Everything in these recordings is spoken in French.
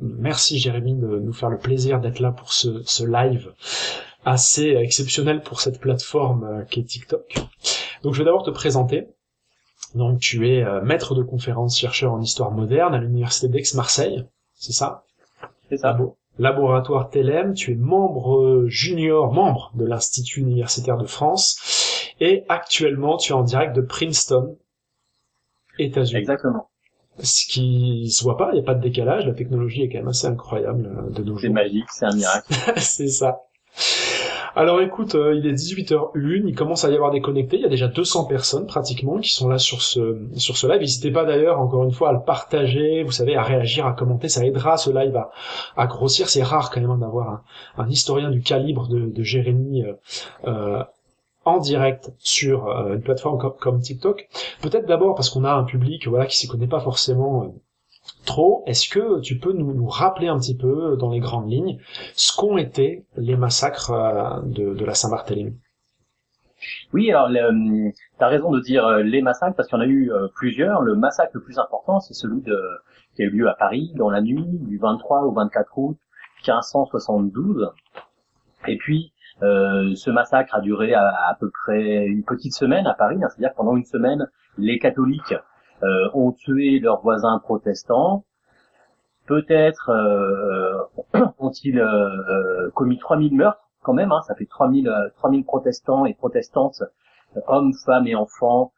merci Jérémy de nous faire le plaisir d'être là pour ce live assez exceptionnel pour cette plateforme qui est TikTok. Donc je vais d'abord te présenter. Donc tu es maître de conférences, chercheur en histoire moderne à l'université d'Aix-Marseille, c'est ça? C'est ça. Laboratoire TLM, tu es membre de l'Institut universitaire de France, et actuellement tu es en direct de Princeton, États-Unis. Exactement. Ce qui se voit pas, il n'y a pas de décalage, la technologie est quand même assez incroyable de nos jours. C'est magique, c'est un miracle. C'est ça. Alors écoute, il est 18h01, il commence à y avoir des connectés, il y a déjà 200 personnes pratiquement qui sont là sur ce live. N'hésitez pas d'ailleurs, encore une fois, à le partager, vous savez, à réagir, à commenter, ça aidera ce live à grossir. C'est rare quand même d'avoir un historien du calibre de Jérémy en direct sur une plateforme comme TikTok. Peut-être d'abord parce qu'on a un public qui s'y connaît pas forcément trop, est-ce que tu peux nous rappeler un petit peu, dans les grandes lignes, ce qu'ont été les massacres de la Saint-Barthélemy? Oui, alors t'as raison de dire les massacres parce qu'il y en a eu plusieurs. Le massacre le plus important, c'est celui qui a eu lieu à Paris dans la nuit du 23 au 24 août 1572. Et puis ce massacre a duré à peu près une petite semaine à Paris, c'est-à-dire que pendant une semaine, les catholiques ont tué leurs voisins protestants. Peut-être ont-ils commis 3000 meurtres quand même, ça fait 3000 protestants et protestantes, hommes, femmes et enfants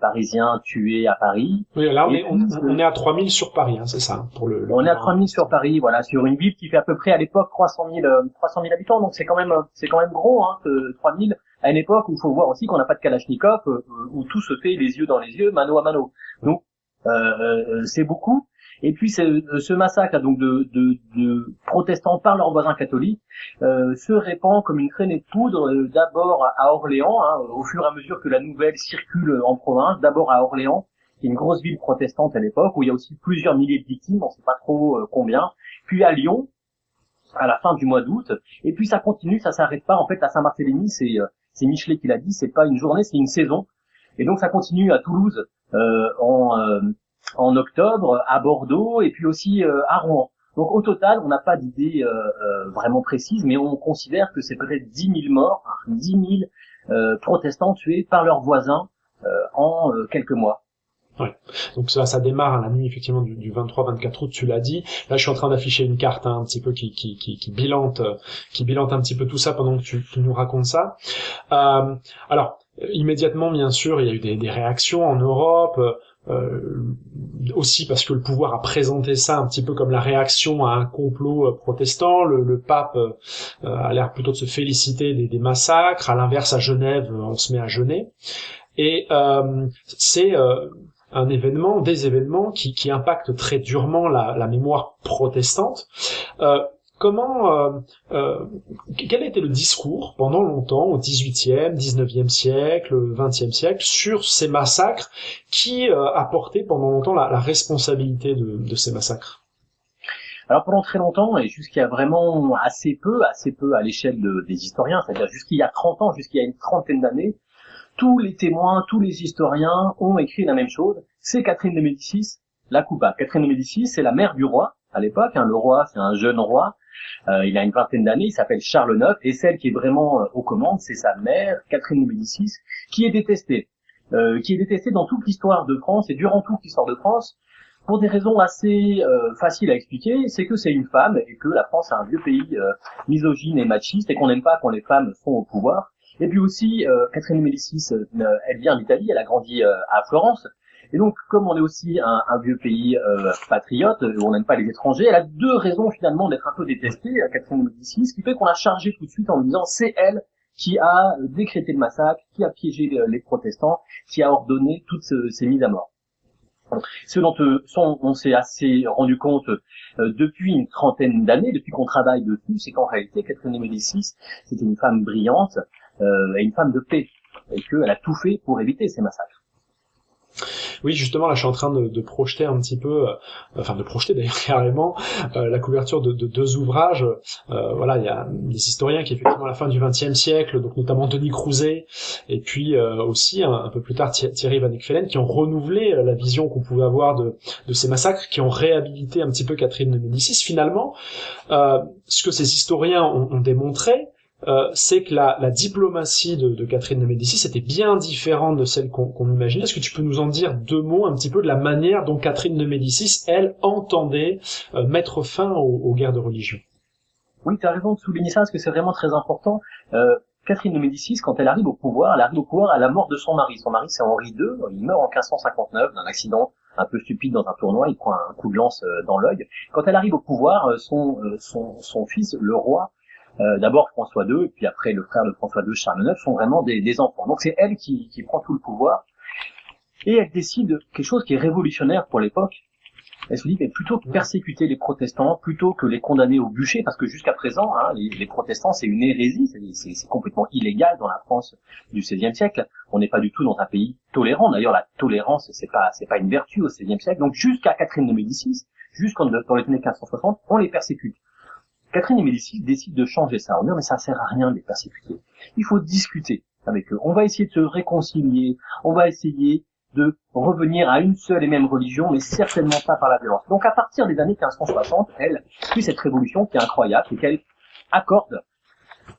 parisiens tués à Paris. Oui, là on est à 3000 sur Paris, c'est ça, pour le on est à 3000 sur Paris, voilà, sur une ville qui fait à peu près à l'époque 300 000 habitants, donc c'est quand même gros, 3000 à une époque où il faut voir aussi qu'on n'a pas de Kalachnikov, où tout se fait les yeux dans les yeux, mano à mano. Donc c'est beaucoup. Et puis ce massacre donc de protestants par leurs voisins catholiques se répand comme une traînée de poudre, d'abord à Orléans, au fur et à mesure que la nouvelle circule en province, d'abord à Orléans, qui est une grosse ville protestante à l'époque, où il y a aussi plusieurs milliers de victimes, on ne sait pas trop combien, puis à Lyon, à la fin du mois d'août, et puis ça continue, ça s'arrête pas. En fait, la Saint-Barthélemy, c'est Michelet qui l'a dit, c'est pas une journée, c'est une saison. Et donc ça continue à Toulouse en octobre, à Bordeaux et puis aussi à Rouen. Donc au total, on n'a pas d'idée vraiment précise, mais on considère que c'est peut-être 10 000 morts, 10 000 protestants tués par leurs voisins en quelques mois. Ouais. Donc ça démarre à la nuit effectivement du 23-24 août, tu l'as dit. Là, je suis en train d'afficher une carte un petit peu qui bilante un petit peu tout ça pendant que tu nous racontes ça. Alors immédiatement, bien sûr, il y a eu des réactions en Europe. Aussi parce que le pouvoir a présenté ça un petit peu comme la réaction à un complot protestant. Le pape a l'air plutôt de se féliciter des massacres. À l'inverse, à Genève, on se met à jeûner. Et c'est des événements qui impactent très durement la mémoire protestante. Quel a été le discours pendant longtemps au XVIIIe, XIXe siècle, XXe siècle sur ces massacres? Qui a porté pendant longtemps la responsabilité de ces massacres? Alors pendant très longtemps, et jusqu'il y a vraiment assez peu à l'échelle des historiens, c'est-à-dire jusqu'il y a 30 ans, jusqu'il y a une trentaine d'années, tous les témoins, tous les historiens ont écrit la même chose, c'est Catherine de Médicis, la coupable. Catherine de Médicis, c'est la mère du roi à l'époque, le roi, c'est un jeune roi, il a une vingtaine d'années, il s'appelle Charles IX, et celle qui est vraiment aux commandes, c'est sa mère, Catherine de Médicis, qui est détestée dans toute l'histoire de France et durant toute l'histoire de France, pour des raisons assez faciles à expliquer. C'est que c'est une femme et que la France est un vieux pays misogyne et machiste et qu'on n'aime pas quand les femmes sont au pouvoir. Et puis aussi, Catherine de Médicis, elle vient d'Italie, elle a grandi à Florence. Et donc, comme on est aussi un vieux pays patriote, où on n'aime pas les étrangers, elle a deux raisons finalement d'être un peu détestée, Catherine de Médicis, ce qui fait qu'on l'a chargée tout de suite en lui disant c'est elle qui a décrété le massacre, qui a piégé les protestants, qui a ordonné toutes ces mises à mort. Ce dont on s'est assez rendu compte depuis une trentaine d'années, depuis qu'on travaille dessus, c'est qu'en réalité, Catherine de Médicis, c'était une femme brillante et une femme de paix, et qu'elle a tout fait pour éviter ces massacres. Oui, justement, là, je suis en train de projeter un petit peu, de projeter d'ailleurs carrément, la couverture de deux ouvrages. Voilà, il y a des historiens qui, effectivement, à la fin du XXe siècle, donc notamment Denis Crouzet, et puis aussi un peu plus tard Thierry Van Eekvelen, qui ont renouvelé la vision qu'on pouvait avoir de ces massacres, qui ont réhabilité un petit peu Catherine de Médicis. Finalement, ce que ces historiens ont démontré, c'est que la diplomatie de Catherine de Médicis était bien différente de celle qu'on imaginait. Est-ce que tu peux nous en dire deux mots un petit peu de la manière dont Catherine de Médicis, elle, entendait mettre fin aux guerres de religion? Oui, tu as raison de souligner ça, parce que c'est vraiment très important. Catherine de Médicis, quand elle arrive au pouvoir à la mort de son mari. Son mari, c'est Henri II, il meurt en 1559 d'un accident un peu stupide dans un tournoi, il prend un coup de lance dans l'œil. Quand elle arrive au pouvoir, son fils, le roi, d'abord François II, et puis après le frère de François II, Charles IX, sont vraiment des enfants. Donc c'est elle qui prend tout le pouvoir, et elle décide quelque chose qui est révolutionnaire pour l'époque. Elle se dit, mais plutôt que persécuter les protestants, plutôt que les condamner au bûcher, parce que jusqu'à présent, les protestants, c'est une hérésie, c'est complètement illégal dans la France du XVIe siècle. On n'est pas du tout dans un pays tolérant. D'ailleurs, la tolérance, c'est pas une vertu au XVIe siècle. Donc, jusqu'à Catherine de Médicis, jusqu'en dans les années 1560, on les persécute. Catherine de Médicis décide de changer ça. On dit, mais ça sert à rien de les persécuter. Il faut discuter avec eux. On va essayer de se réconcilier. On va essayer de revenir à une seule et même religion, mais certainement pas par la violence. Donc à partir des années 1560, elle fait cette révolution qui est incroyable, c'est qu'elle accorde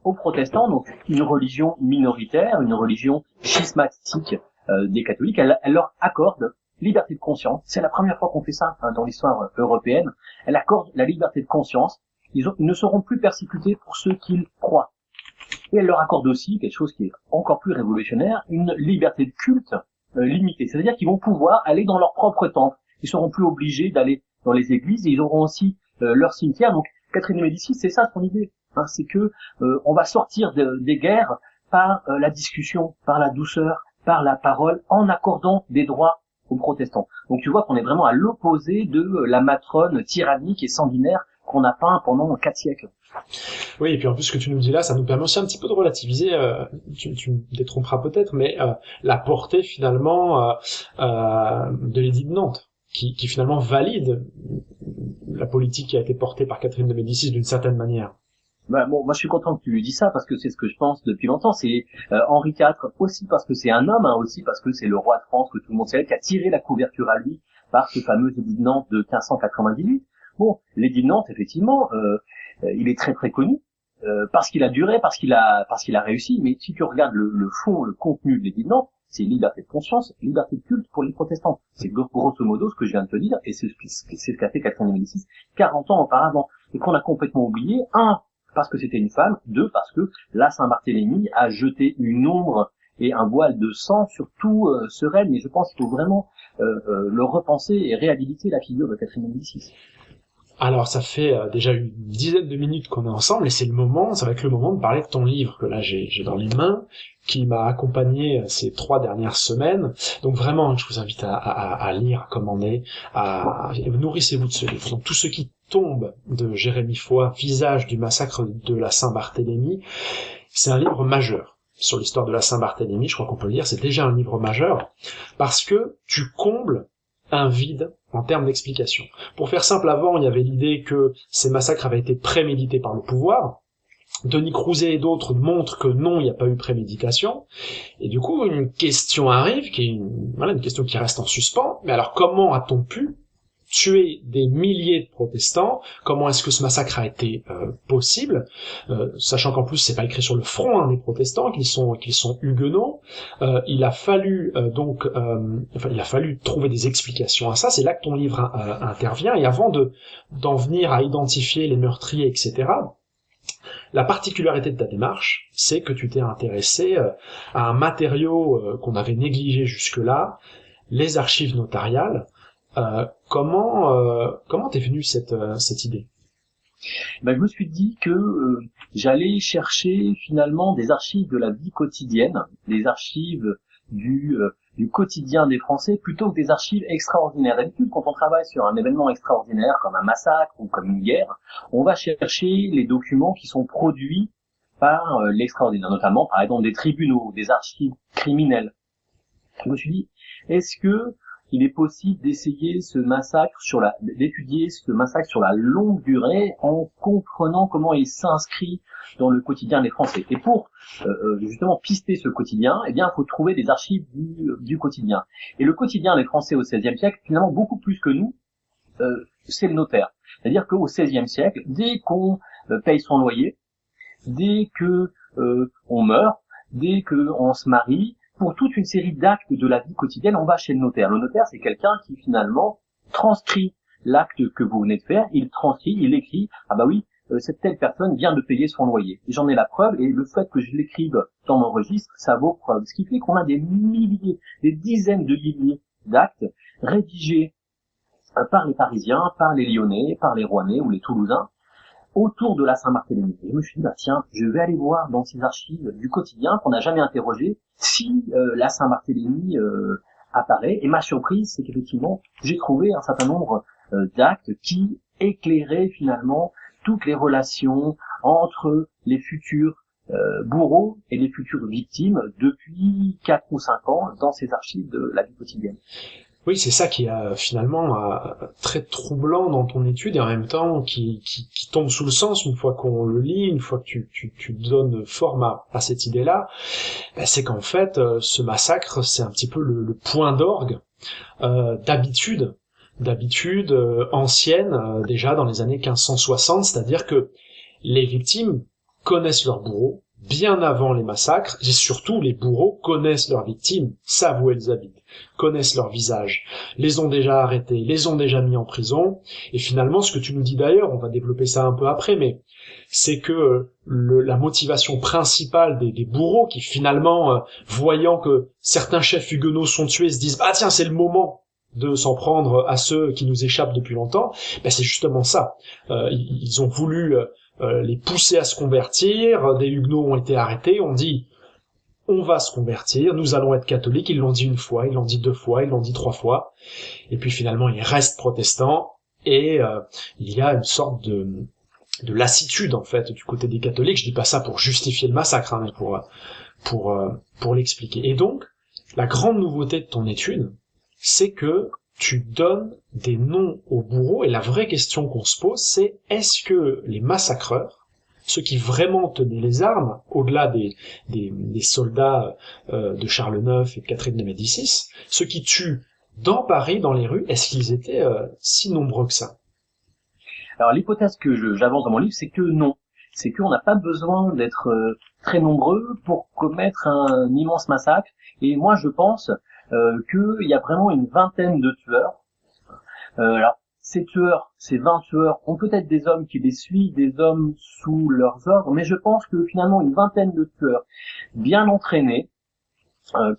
aux protestants donc une religion minoritaire, une religion schismatique des catholiques, elle leur accorde liberté de conscience. C'est la première fois qu'on fait ça dans l'histoire européenne. Elle accorde la liberté de conscience. Ils ne seront plus persécutés pour ceux qu'ils croient. Et elle leur accorde aussi quelque chose qui est encore plus révolutionnaire, une liberté de culte limitée. C'est-à-dire qu'ils vont pouvoir aller dans leur propre temple. Ils seront plus obligés d'aller dans les églises. Et ils auront aussi leur cimetière. Donc, Catherine de Médicis, c'est ça son idée. C'est que on va sortir des guerres par la discussion, par la douceur, par la parole, en accordant des droits aux protestants. Donc, tu vois qu'on est vraiment à l'opposé de la matrone tyrannique et sanguinaire qu'on a peint pendant 4 siècles. Oui, et puis en plus ce que tu nous dis là, ça nous permet aussi un petit peu de relativiser, tu me détromperas peut-être, mais la portée finalement de l'édit de Nantes, qui finalement valide la politique qui a été portée par Catherine de Médicis d'une certaine manière. Bon, moi je suis content que tu lui dises ça, parce que c'est ce que je pense depuis longtemps. C'est Henri IV, aussi parce que c'est un homme, aussi parce que c'est le roi de France, que tout le monde sait, qui a tiré la couverture à lui par ce fameux édit de Nantes de 1598. Bon, l'édit de Nantes, effectivement, il est très très connu, parce qu'il a duré, parce qu'il a réussi, mais si tu regardes le fond, le contenu de l'édit de Nantes, c'est liberté de conscience, liberté de culte pour les protestants. C'est grosso modo ce que je viens de te dire, et c'est ce qu'a fait Catherine de Médicis 40 ans auparavant, et qu'on a complètement oublié. Un, parce que c'était une femme. Deux, parce que la Saint-Barthélemy a jeté une ombre et un voile de sang sur tout ce règne, et je pense qu'il faut vraiment le repenser et réhabiliter la figure de Catherine de Médicis. Alors, ça fait déjà une dizaine de minutes qu'on est ensemble, et ça va être le moment de parler de ton livre que là j'ai dans les mains, qui m'a accompagné ces 3 dernières semaines. Donc vraiment, je vous invite à lire, à commander, nourrissez-vous de ce livre. Donc tous ceux qui tombent de Jérémie Foy, Visage du massacre de la Saint-Barthélemy, c'est un livre majeur sur l'histoire de la Saint-Barthélemy. Je crois qu'on peut le dire, c'est déjà un livre majeur, parce que tu combles un vide en termes d'explication. Pour faire simple, avant, il y avait l'idée que ces massacres avaient été prémédités par le pouvoir. Denis Crouzet et d'autres montrent que non, il n'y a pas eu préméditation. Et du coup, une question arrive, qui est une question qui reste en suspens. Mais alors, comment a-t-on pu tuer des milliers de protestants? Comment est-ce que ce massacre a été possible, sachant qu'en plus c'est pas écrit sur le front des protestants, qu'ils sont huguenots. Il a fallu il a fallu trouver des explications à ça. C'est là que ton livre intervient. Et avant d'en venir à identifier les meurtriers, etc., la particularité de ta démarche, c'est que tu t'es intéressé à un matériau qu'on avait négligé jusque-là, les archives notariales. Comment t'es venue cette idée? Je me suis dit que j'allais chercher finalement des archives de la vie quotidienne, des archives du quotidien des Français, plutôt que des archives extraordinaires. D'habitude, quand on travaille sur un événement extraordinaire, comme un massacre ou comme une guerre, on va chercher les documents qui sont produits par l'extraordinaire, notamment par exemple des tribunaux, des archives criminelles. Je me suis dit, est-ce que il est possible d'étudier ce massacre sur la longue durée en comprenant comment il s'inscrit dans le quotidien des Français. Et pour justement pister ce quotidien, eh bien, il faut trouver des archives du quotidien. Et le quotidien des Français au XVIe siècle, finalement, beaucoup plus que nous, c'est le notaire. C'est-à-dire qu'au XVIe siècle, dès qu'on paye son loyer, dès que on meurt, dès qu'on se marie, pour toute une série d'actes de la vie quotidienne, on va chez le notaire. Le notaire, c'est quelqu'un qui finalement transcrit l'acte que vous venez de faire, il écrit, ah bah oui, cette telle personne vient de payer son loyer. Et j'en ai la preuve, et le fait que je l'écrive dans mon registre, ça vaut preuve. Ce qui fait qu'on a des dizaines de milliers d'actes rédigés par les Parisiens, par les Lyonnais, par les Rouennais ou les Toulousains, autour de la Saint-Barthélemy. Et je me suis dit, bah tiens, je vais aller voir dans ces archives du quotidien qu'on n'a jamais interrogé si la Saint-Barthélemy apparaît. Et ma surprise, c'est qu'effectivement, j'ai trouvé un certain nombre d'actes qui éclairaient finalement toutes les relations entre les futurs bourreaux et les futures victimes depuis 4 ou 5 ans dans ces archives de la vie quotidienne. Oui, c'est ça qui est finalement très troublant dans ton étude et en même temps qui tombe sous le sens une fois qu'on le lit, une fois que tu donnes forme à cette idée-là, c'est qu'en fait ce massacre c'est un petit peu le point d'orgue d'habitude ancienne déjà dans les années 1560, c'est-à-dire que les victimes connaissent leurs bourreaux bien avant les massacres, et surtout les bourreaux connaissent leurs victimes, savent où elles habitent, connaissent leur visage, les ont déjà arrêtés, les ont déjà mis en prison, et finalement ce que tu nous dis d'ailleurs, on va développer ça un peu après, mais c'est que la motivation principale des bourreaux qui finalement, voyant que certains chefs huguenots sont tués, se disent « Ah tiens, c'est le moment !» de s'en prendre à ceux qui nous échappent depuis longtemps, c'est justement ça. Ils ont voulu les pousser à se convertir, des huguenots ont été arrêtés, on dit on va se convertir, nous allons être catholiques, ils l'ont dit une fois, ils l'ont dit 2 fois, ils l'ont dit 3 fois, et puis finalement ils restent protestants, et il y a une sorte de lassitude en fait du côté des catholiques. Je dis pas ça pour justifier le massacre, mais pour l'expliquer. Et donc la grande nouveauté de ton étude, c'est que tu donnes des noms aux bourreaux, et la vraie question qu'on se pose, c'est est-ce que les massacreurs, ceux qui vraiment tenaient les armes, au-delà des soldats de Charles IX et de Catherine de Médicis, ceux qui tuent dans Paris, dans les rues, est-ce qu'ils étaient si nombreux que ça? Alors l'hypothèse que j'avance dans mon livre, c'est que non. C'est qu'on n'a pas besoin d'être très nombreux pour commettre un immense massacre, et moi je pense qu'il y a vraiment une vingtaine de tueurs. Alors, ces 20 tueurs ont peut-être des hommes qui les suivent, des hommes sous leurs ordres, mais je pense que finalement une vingtaine de tueurs bien entraînés,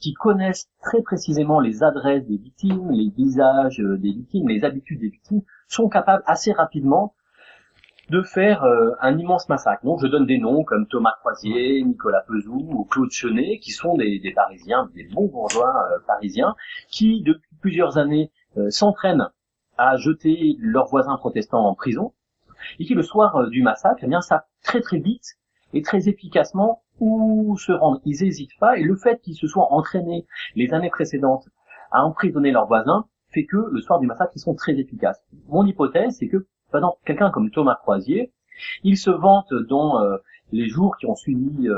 qui connaissent très précisément les adresses des victimes, les visages des victimes, les habitudes des victimes, sont capables assez rapidement de faire un immense massacre. Donc je donne des noms comme Thomas Croisier, Nicolas Pezou ou Claude Chenet, qui sont des Parisiens, des bons bourgeois parisiens, qui depuis plusieurs années s'entraînent à jeter leurs voisins protestants en prison, et qui le soir du massacre, eh bien savent très très vite et très efficacement où se rendre. Ils n'hésitent pas, et le fait qu'ils se soient entraînés les années précédentes à emprisonner leurs voisins fait que le soir du massacre, ils sont très efficaces. Mon hypothèse, c'est que quelqu'un comme Thomas Croisier, il se vante dans les jours qui ont suivi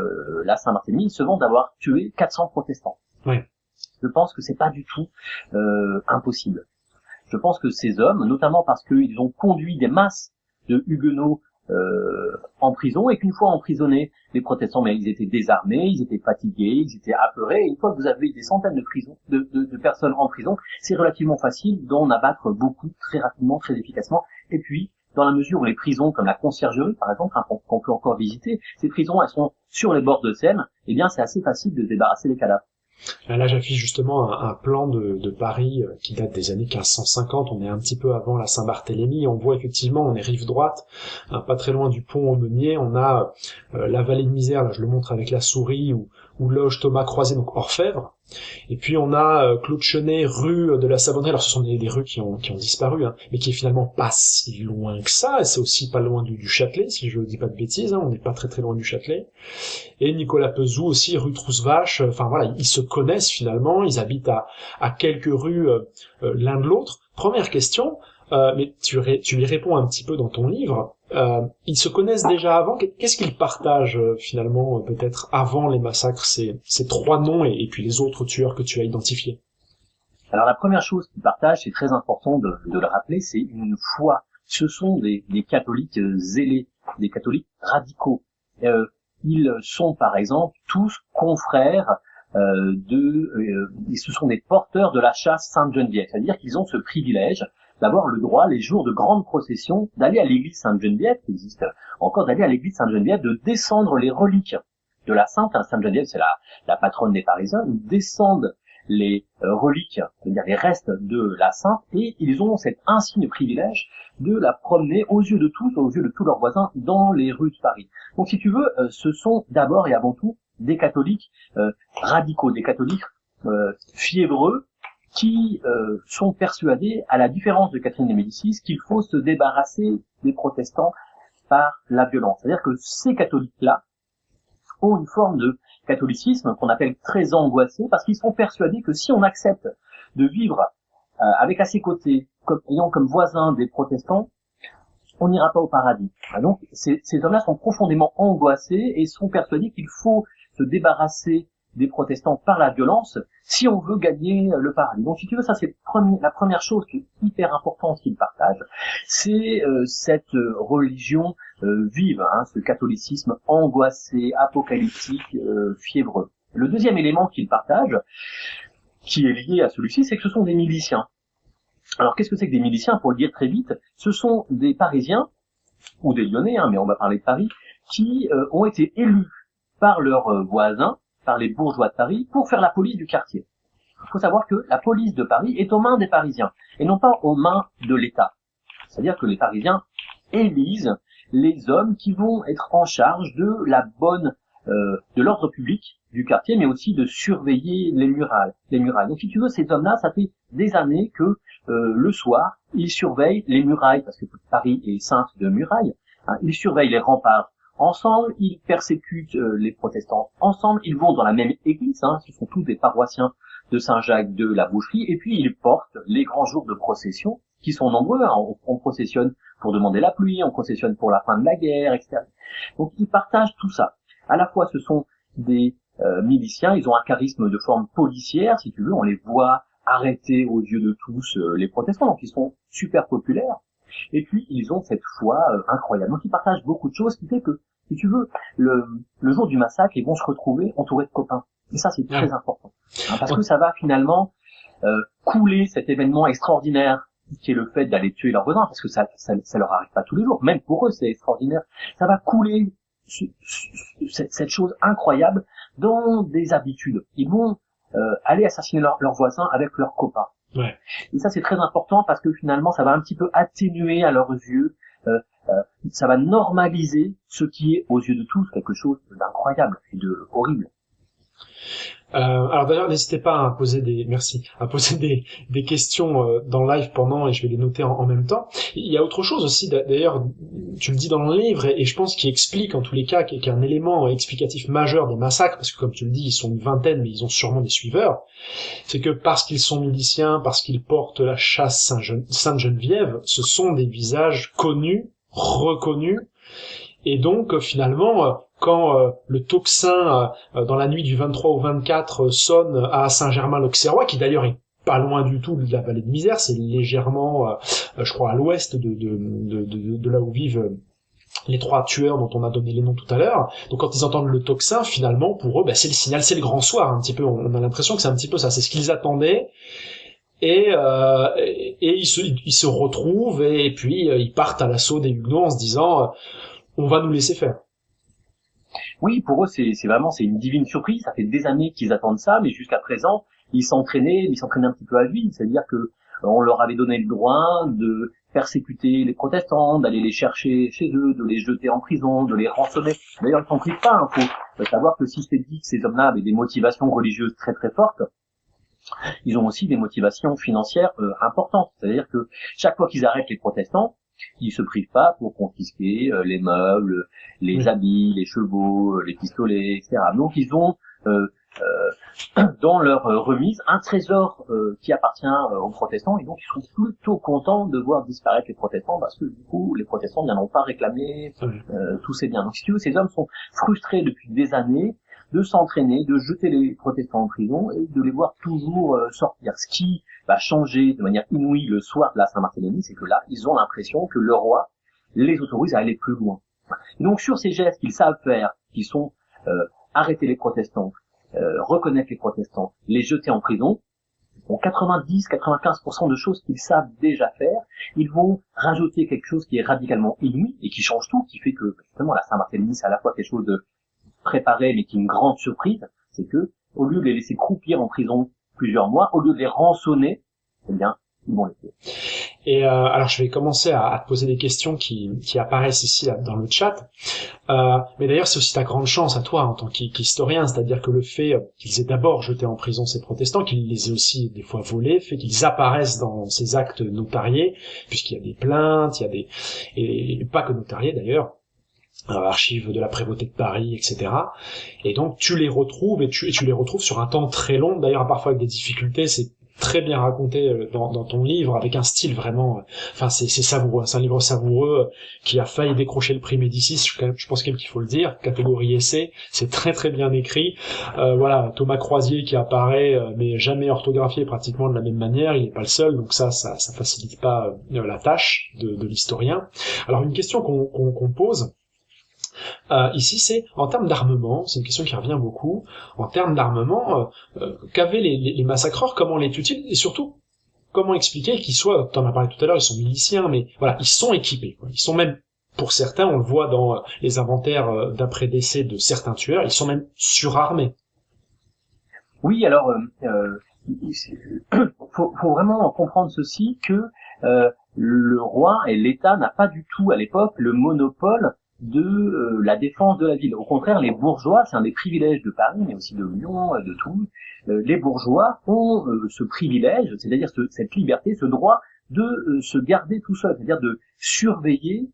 la Saint-Barthélemy, il se vante d'avoir tué 400 protestants. Oui. Je pense que c'est pas du tout impossible. Je pense que ces hommes, notamment parce qu'ils ont conduit des masses de huguenots en prison, et qu'une fois emprisonnés, les protestants, mais ils étaient désarmés, ils étaient fatigués, ils étaient apeurés, et une fois que vous avez des centaines de personnes en prison, c'est relativement facile d'en abattre beaucoup, très rapidement, très efficacement. Et puis, dans la mesure où les prisons, comme la Conciergerie, par exemple, qu'on peut encore visiter, ces prisons, elles sont sur les bords de Seine, eh bien, c'est assez facile de débarrasser les cadavres. Là, j'affiche justement un plan de Paris qui date des années 1550. On est un petit peu avant la Saint-Barthélemy. On voit effectivement, on est rive droite, pas très loin du pont Aumenier. On a la vallée de Misère, là je le montre avec la souris, où où loge Thomas Croiset, donc orfèvre. Et puis on a Claude Chenet, rue de la Savonnerie. Alors ce sont des rues qui ont disparu, hein, mais qui est finalement pas si loin que ça. Et c'est aussi pas loin du Châtelet, si je dis pas de bêtises. Hein, on n'est pas très très loin du Châtelet. Et Nicolas Pezou aussi, rue Trousse-Vache. Enfin voilà, ils se connaissent finalement. Ils habitent à quelques rues l'un de l'autre. Première question, mais tu y réponds un petit peu dans ton livre. Ils se connaissent déjà avant. Qu'est-ce qu'ils partagent finalement peut-être avant les massacres, ces trois noms et puis les autres tueurs que tu as identifiés? Alors la première chose qu'ils partagent, c'est très important de le rappeler, c'est une foi. Ce sont des catholiques zélés, des catholiques radicaux. Ils sont par exemple tous confrères ce sont des porteurs de la chasse Sainte-Geneviève, c'est-à-dire qu'ils ont ce privilège d'avoir le droit, les jours de grande procession, d'aller à l'église Sainte-Geneviève, qui existe encore, d'aller à l'église Sainte-Geneviève, de descendre les reliques de la Sainte. Sainte-Geneviève, c'est la patronne des Parisiens. Ils descendent les reliques, c'est-à-dire les restes de la Sainte, et ils ont cet insigne privilège de la promener aux yeux de tous leurs voisins dans les rues de Paris. Donc si tu veux, ce sont d'abord et avant tout des catholiques radicaux, des catholiques fiévreux, qui sont persuadés, à la différence de Catherine de Médicis, qu'il faut se débarrasser des protestants par la violence. C'est-à-dire que ces catholiques-là ont une forme de catholicisme qu'on appelle très angoissé, parce qu'ils sont persuadés que si on accepte de vivre avec à ses côtés, ayant comme voisins des protestants, on n'ira pas au paradis. Donc ces hommes-là sont profondément angoissés et sont persuadés qu'il faut se débarrasser des protestants par la violence si on veut gagner le paradis. Donc si tu veux, ça c'est la première chose qui est hyper importante qu'ils partagent, c'est cette religion vive, hein, ce catholicisme angoissé, apocalyptique, fiévreux. Le deuxième élément qu'ils partagent, qui est lié à celui-ci, c'est que ce sont des miliciens. Alors qu'est-ce que c'est que des miliciens? Pour le dire très vite, ce sont des Parisiens, ou des Lyonnais, hein, mais on va parler de Paris, qui ont été élus par leurs voisins, par les bourgeois de Paris, pour faire la police du quartier. Il faut savoir que la police de Paris est aux mains des Parisiens, et non pas aux mains de l'État. C'est-à-dire que les Parisiens élisent les hommes qui vont être en charge de de l'ordre public du quartier, mais aussi de surveiller les murailles. Donc si tu veux, ces hommes-là, ça fait des années que le soir, ils surveillent les murailles, parce que Paris est ceinte de murailles, hein, ils surveillent les remparts ensemble, ils persécutent les protestants ensemble, ils vont dans la même église, hein, ce sont tous des paroissiens de Saint-Jacques de la Boucherie, et puis ils portent les grands jours de procession, qui sont nombreux, hein, on processionne pour demander la pluie, on processionne pour la fin de la guerre, etc. Donc ils partagent tout ça. À la fois ce sont des miliciens, ils ont un charisme de forme policière, si tu veux, on les voit arrêter aux yeux de tous les protestants, donc ils sont super populaires. Et puis ils ont cette foi incroyable. Donc ils partagent beaucoup de choses, ce qui fait que, si tu veux, le jour du massacre, ils vont se retrouver entourés de copains. Et ça, c'est très important, hein, parce que ça va finalement couler cet événement extraordinaire qui est le fait d'aller tuer leurs voisins, parce que ça leur arrive pas tous les jours. Même pour eux, c'est extraordinaire. Ça va couler cette chose incroyable dans des habitudes. Ils vont aller assassiner leurs voisins avec leurs copains. Ouais. Et ça, c'est très important parce que finalement, ça va un petit peu atténuer à leurs yeux, ça va normaliser ce qui est aux yeux de tous quelque chose d'incroyable et de horrible. Alors d'ailleurs, n'hésitez pas à poser des questions dans le live pendant, et je vais les noter en même temps. Il y a autre chose aussi, d'ailleurs, tu le dis dans le livre, et je pense qu'il explique en tous les cas, qui est un élément explicatif majeur des massacres, parce que comme tu le dis, ils sont une vingtaine, mais ils ont sûrement des suiveurs, c'est que parce qu'ils sont miliciens, parce qu'ils portent la chasse Sainte-Geneviève, ce sont des visages connus, reconnus, et donc finalement, quand le tocsin dans la nuit du 23 au 24 sonne à Saint-Germain-l'Auxerrois, qui d'ailleurs est pas loin du tout de la vallée de Misère, c'est légèrement, je crois, à l'ouest de là où vivent les trois tueurs dont on a donné les noms tout à l'heure. Donc quand ils entendent le tocsin, finalement, pour eux, c'est le signal, c'est le grand soir, un petit peu. On a l'impression que c'est un petit peu ça, c'est ce qu'ils attendaient. Et ils se retrouvent, et puis ils partent à l'assaut des Huguenots en se disant on va nous laisser faire. Oui, pour eux, c'est une divine surprise. Ça fait des années qu'ils attendent ça, mais jusqu'à présent, ils s'entraînaient un petit peu à vide. C'est-à-dire que on leur avait donné le droit de persécuter les protestants, d'aller les chercher chez eux, de les jeter en prison, de les rançonner. D'ailleurs, ils ne compris pas, il faut savoir que si c'est dit que ces hommes-là avaient des motivations religieuses très très fortes, ils ont aussi des motivations financières importantes. C'est-à-dire que chaque fois qu'ils arrêtent les protestants, ils se privent pas pour confisquer les meubles, les habits, les chevaux, les pistolets, etc. Donc ils ont dans leur remise un trésor qui appartient aux protestants, et donc ils sont plutôt contents de voir disparaître les protestants, parce que du coup les protestants n'en ont pas réclamé tous ces biens. Donc si tu veux, ces hommes sont frustrés depuis des années de s'entraîner, de jeter les protestants en prison et de les voir toujours sortir. Ce qui va changer de manière inouïe le soir de la Saint-Barthélemy, c'est que là, ils ont l'impression que le roi les autorise à aller plus loin. Et donc sur ces gestes qu'ils savent faire, qui sont arrêter les protestants, reconnaître les protestants, les jeter en prison, ont 90-95% de choses qu'ils savent déjà faire. Ils vont rajouter quelque chose qui est radicalement inouï et qui change tout, qui fait que justement la Saint-Barthélemy, c'est à la fois quelque chose de préparé mais qui est une grande surprise, c'est que au lieu de les laisser croupir en prison plusieurs mois, au lieu de les rançonner, eh bien ils vont les tuer. Et alors je vais commencer à te poser des questions qui apparaissent ici là, dans le chat. Mais d'ailleurs c'est aussi ta grande chance à toi en tant qu'historien, c'est-à-dire que le fait qu'ils aient d'abord jeté en prison ces protestants, qu'ils les aient aussi des fois volés, fait qu'ils apparaissent dans ces actes notariés, puisqu'il y a des plaintes, il y a des et pas que notariés d'ailleurs. Archives de la prévôté de Paris, etc. Et donc tu les retrouves et tu les retrouves sur un temps très long, d'ailleurs parfois avec des difficultés. C'est très bien raconté dans ton livre, avec un style vraiment, enfin c'est savoureux, c'est un livre savoureux qui a failli décrocher le prix Médicis, je pense qu'il faut le dire, catégorie essai, c'est très très bien écrit. Voilà, Thomas Croisier qui apparaît mais jamais orthographié pratiquement de la même manière, il n'est pas le seul, donc ça facilite pas la tâche de l'historien. Alors une question qu'on pose ici, c'est en termes d'armement, c'est une question qui revient beaucoup, en termes d'armement, qu'avaient les massacreurs, comment l'étaient-ils, et surtout, comment expliquer qu'ils soient, t'en as parlé tout à l'heure, ils sont miliciens, mais voilà, ils sont équipés, quoi. Ils sont même, pour certains, on le voit dans les inventaires d'après-décès de certains tueurs, ils sont même surarmés. Oui, alors, faut vraiment comprendre ceci, que le roi et l'État n'a pas du tout, à l'époque, le monopole de la défense de la ville. Au contraire, les bourgeois, c'est un des privilèges de Paris, mais aussi de Lyon, de Toulouse, les bourgeois ont ce privilège, c'est-à-dire cette liberté, ce droit de se garder tout seul, c'est-à-dire de surveiller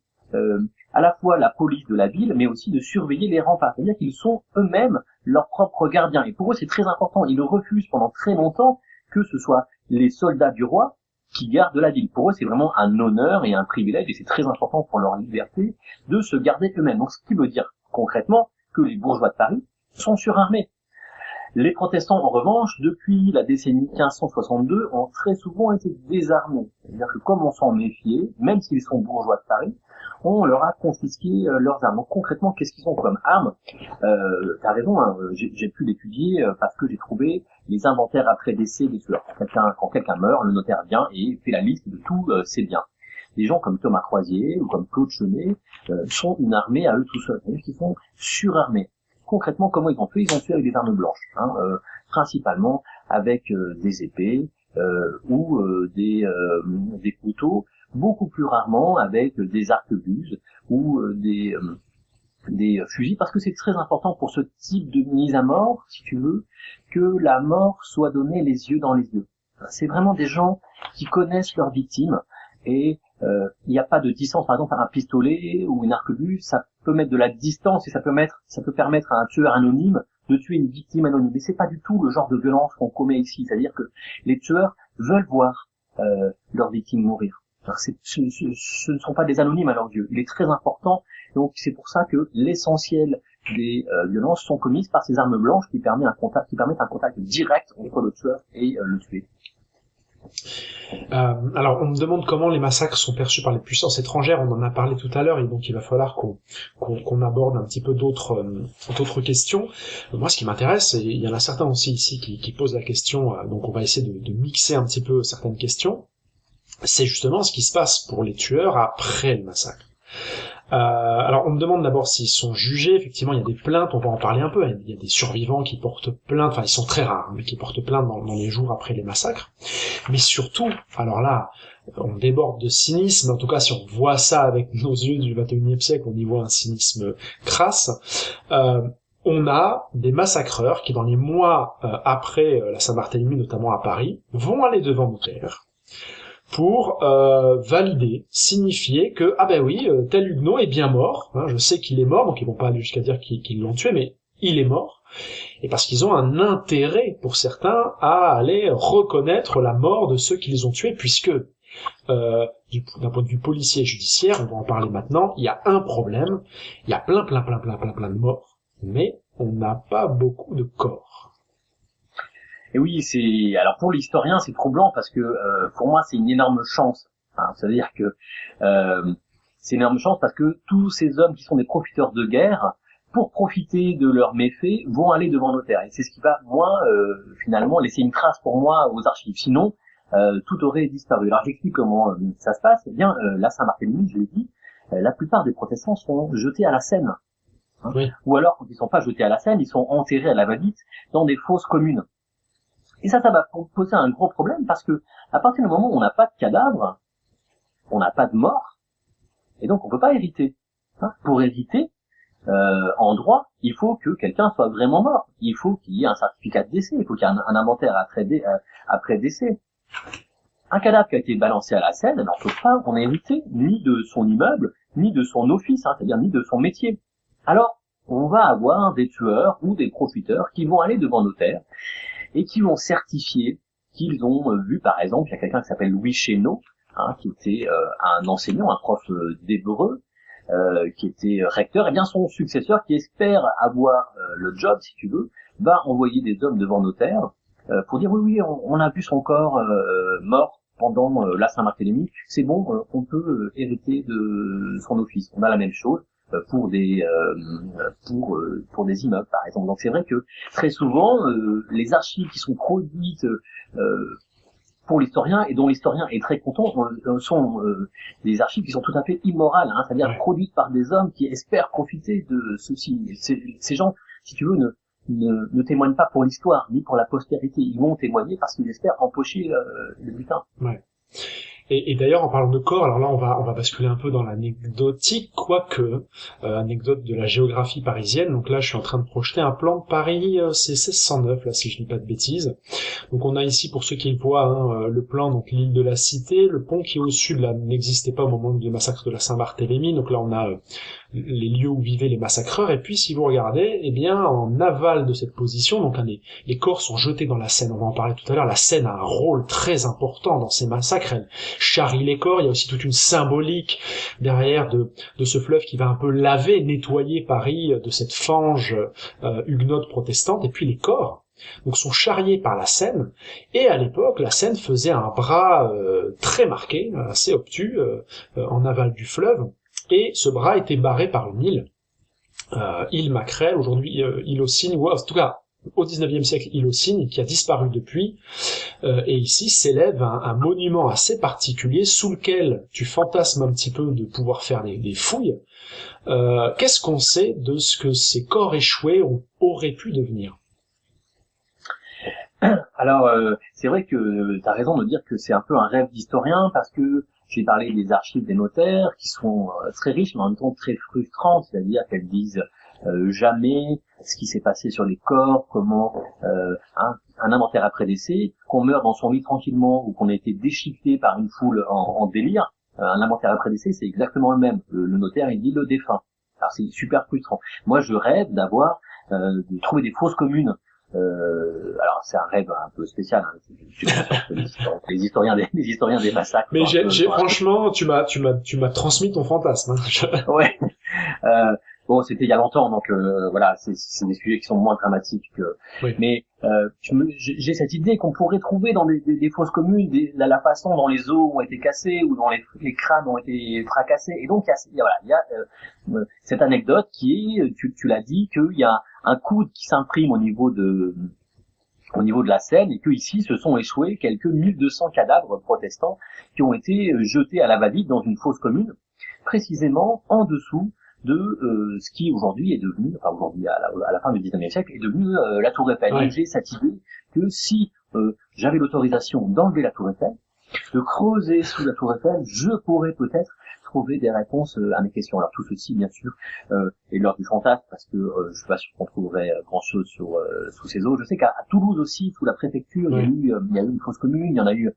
à la fois la police de la ville, mais aussi de surveiller les remparts, c'est-à-dire qu'ils sont eux-mêmes leurs propres gardiens. Et pour eux, c'est très important. Ils refusent pendant très longtemps que ce soit les soldats du roi qui gardent la ville. Pour eux, c'est vraiment un honneur et un privilège, et c'est très important pour leur liberté de se garder eux-mêmes. Donc, ce qui veut dire concrètement que les bourgeois de Paris sont surarmés. Les protestants, en revanche, depuis la décennie 1562, ont très souvent été désarmés. C'est-à-dire que comme on s'en méfiait, même s'ils sont bourgeois de Paris, on leur a confisqué leurs armes. Donc concrètement, qu'est-ce qu'ils ont comme armes? T'as raison, hein, j'ai pu l'étudier parce que j'ai trouvé les inventaires après décès des tueurs. Quand quelqu'un meurt, le notaire vient et fait la liste de tous ses biens. Des gens comme Thomas Croisier ou comme Claude Chenet sont une armée à eux tout seuls, c'est-à-dire qu'ils sont surarmés. Concrètement, comment ils ont fait? Ils ont fait avec des armes blanches, principalement avec des épées ou des couteaux, beaucoup plus rarement avec des arquebuses ou des fusils, parce que c'est très important pour ce type de mise à mort, si tu veux, que la mort soit donnée les yeux dans les yeux. C'est vraiment des gens qui connaissent leurs victimes, et il n'y a pas de distance. Par exemple, un pistolet ou une arquebuse, ça peut mettre de la distance et ça peut permettre à un tueur anonyme de tuer une victime anonyme. Mais c'est pas du tout le genre de violence qu'on commet ici. C'est-à-dire que les tueurs veulent voir leurs victimes mourir. Alors, ce ne sont pas des anonymes à leurs yeux. Il est très important. Donc c'est pour ça que l'essentiel des violences sont commises par ces armes blanches qui permettent un contact direct entre le tueur et le tué. Alors, on me demande comment les massacres sont perçus par les puissances étrangères. On en a parlé tout à l'heure, et donc il va falloir qu'on aborde un petit peu d'autres questions. Moi, ce qui m'intéresse, et il y en a certains aussi ici qui posent la question, donc on va essayer de mixer un petit peu certaines questions. C'est justement ce qui se passe pour les tueurs après le massacre. Alors on me demande d'abord s'ils sont jugés. Effectivement, il y a des plaintes, on va en parler un peu. Il y a des survivants qui portent plainte, enfin ils sont très rares, mais qui portent plainte dans les jours après les massacres. Mais surtout, alors là, on déborde de cynisme, en tout cas si on voit ça avec nos yeux du XXIe siècle, on y voit un cynisme crasse. On a des massacreurs qui, dans les mois après la Saint-Barthélemy, notamment à Paris, vont aller devant notaire pour valider, signifier que ah ben oui, tel Huguenot est bien mort. Hein, je sais qu'il est mort, donc ils vont pas aller jusqu'à dire qu'ils l'ont tué, mais il est mort. Et parce qu'ils ont un intérêt, pour certains, à aller reconnaître la mort de ceux qui les ont tués, puisque d'un point de vue policier et judiciaire, on va en parler maintenant, il y a un problème, il y a plein de morts, mais on n'a pas beaucoup de corps. Et oui, alors pour l'historien, c'est troublant parce que pour moi, c'est une énorme chance. Hein, c'est-à-dire que c'est une énorme chance parce que tous ces hommes qui sont des profiteurs de guerre, pour profiter de leurs méfaits, vont aller devant notaire. Et c'est ce qui va, moi, finalement, laisser une trace pour moi aux archives. Sinon, tout aurait disparu. Alors j'explique comment ça se passe. Eh bien, la Saint-Barthélemy, je l'ai dit, la plupart des protestants sont jetés à la Seine. Hein. Oui. Ou alors, quand ils sont pas jetés à la Seine, ils sont enterrés à la va-vite dans des fosses communes. Et ça va poser un gros problème parce que à partir du moment où on n'a pas de cadavre, on n'a pas de mort, et donc on peut pas hériter. Hein. Pour hériter, en droit, il faut que quelqu'un soit vraiment mort. Il faut qu'il y ait un certificat de décès, il faut qu'il y ait un inventaire après décès. Un cadavre qui a été balancé à la Seine, on peut pas en hériter ni de son immeuble, ni de son office, hein, c'est-à-dire ni de son métier. Alors, on va avoir des tueurs ou des profiteurs qui vont aller devant notaire et qui vont certifier qu'ils ont vu, par exemple, il y a quelqu'un qui s'appelle Louis Chéneau, hein, qui était un enseignant, un prof d'hébreu, qui était recteur, et bien son successeur, qui espère avoir le job, si tu veux, va envoyer des hommes devant notaire pour dire oui, on a vu son corps mort pendant la Saint-Barthélemy, c'est bon, on peut hériter de son office. On a la même chose pour des immeubles, par exemple. Donc c'est vrai que très souvent les archives qui sont produites pour l'historien et dont l'historien est très content sont des archives qui sont tout à fait immorales, hein, c'est-à-dire produites par des hommes qui espèrent profiter de ceci. Ces gens, si tu veux, ne témoignent pas pour l'histoire ni pour la postérité. Ils vont témoigner parce qu'ils espèrent empocher le butin. Ouais. Et d'ailleurs, en parlant de corps, alors là, on va basculer un peu dans l'anecdotique, quoique, anecdote de la géographie parisienne. Donc là, je suis en train de projeter un plan de Paris, c'est 1609, là, si je dis pas de bêtises. Donc on a ici, pour ceux qui le voient, hein, le plan, donc l'île de la Cité, le pont qui est au sud, là, n'existait pas au moment du massacre de la Saint-Barthélemy. Donc là, on a les lieux où vivaient les massacreurs. Et puis, si vous regardez, eh bien, en aval de cette position, donc les corps sont jetés dans la Seine. On va en parler tout à l'heure. La Seine a un rôle très important dans ces massacres. Elle charrie les corps. Il y a aussi toute une symbolique derrière de ce fleuve qui va un peu laver, nettoyer Paris de cette fange huguenote protestante. Et puis les corps donc sont charriés par la Seine. Et à l'époque, la Seine faisait un bras très marqué, assez obtus, en aval du fleuve. Et ce bras était barré par une île, île Macrel, aujourd'hui île aux Cygnes, ou en tout cas au XIXe siècle île aux Cygnes, qui a disparu depuis. Et ici s'élève un monument assez particulier sous lequel tu fantasmes un petit peu de pouvoir faire des fouilles. Qu'est-ce qu'on sait de ce que ces corps échoués auraient pu devenir ? Alors, c'est vrai que tu as raison de dire que c'est un peu un rêve d'historien, parce que j'ai parlé des archives des notaires, qui sont très riches, mais en même temps très frustrantes, c'est-à-dire qu'elles disent jamais ce qui s'est passé sur les corps, comment un inventaire après décès, qu'on meurt dans son lit tranquillement, ou qu'on a été déchiqueté par une foule en délire. Un inventaire après décès, c'est exactement le même. Le notaire, il dit le défunt. Alors c'est super frustrant. Moi, je rêve de trouver des fosses communes. Alors c'est un rêve un peu spécial, hein. Je suis conscient que les historiens des massacres. Mais franchement, tu m'as transmis ton fantasme. Hein. Ouais. Bon, c'était il y a longtemps, donc voilà, c'est des sujets qui sont moins dramatiques que. Oui. Mais j'ai cette idée qu'on pourrait trouver dans des fosses communes la façon dont les os ont été cassés ou dont les crânes ont été fracassés. Et donc il y a cette anecdote qui est, tu l'as dit, qu'il y a un coude qui s'imprime au niveau de la Seine, et que ici se sont échoués quelques 1200 cadavres protestants qui ont été jetés à la va-vite dans une fosse commune, précisément en dessous de ce qui aujourd'hui est devenu, enfin aujourd'hui à la fin du XIXe siècle, est devenu la Tour Eiffel. Ouais. Et j'ai cette idée que si j'avais l'autorisation d'enlever la Tour Eiffel, de creuser sous la Tour Eiffel, je pourrais peut-être trouver des réponses à mes questions. Alors tout ceci, bien sûr, est l'heure du fantasme, parce que je suis pas sûr qu'on trouverait grand-chose sous ces eaux. Je sais qu'à Toulouse aussi, sous la préfecture, il y a eu une fosse commune, il y en a eu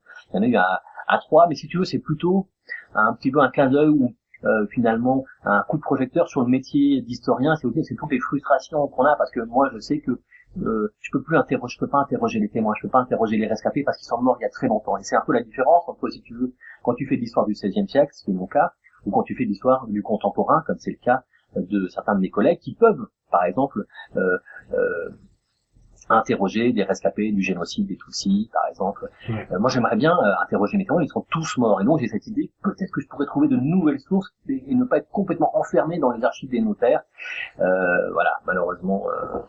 à Troyes, mais si tu veux, c'est plutôt un petit peu un clin d'œil où finalement un coup de projecteur sur le métier d'historien. C'est toutes les frustrations qu'on a, parce que moi je sais que je peux pas interroger les témoins, je peux pas interroger les rescapés parce qu'ils sont morts il y a très longtemps. Et c'est un peu la différence entre, si tu veux, quand tu fais de l'histoire du XVIe siècle, ce qui est mon cas, ou quand tu fais de l'histoire du contemporain, comme c'est le cas de certains de mes collègues qui peuvent, par exemple, interroger des rescapés du génocide des Tutsis, par exemple. Moi, j'aimerais bien interroger mes témoins, ils sont tous morts. Et donc, j'ai cette idée, peut-être que je pourrais trouver de nouvelles sources et ne pas être complètement enfermé dans les archives des notaires. Voilà, malheureusement...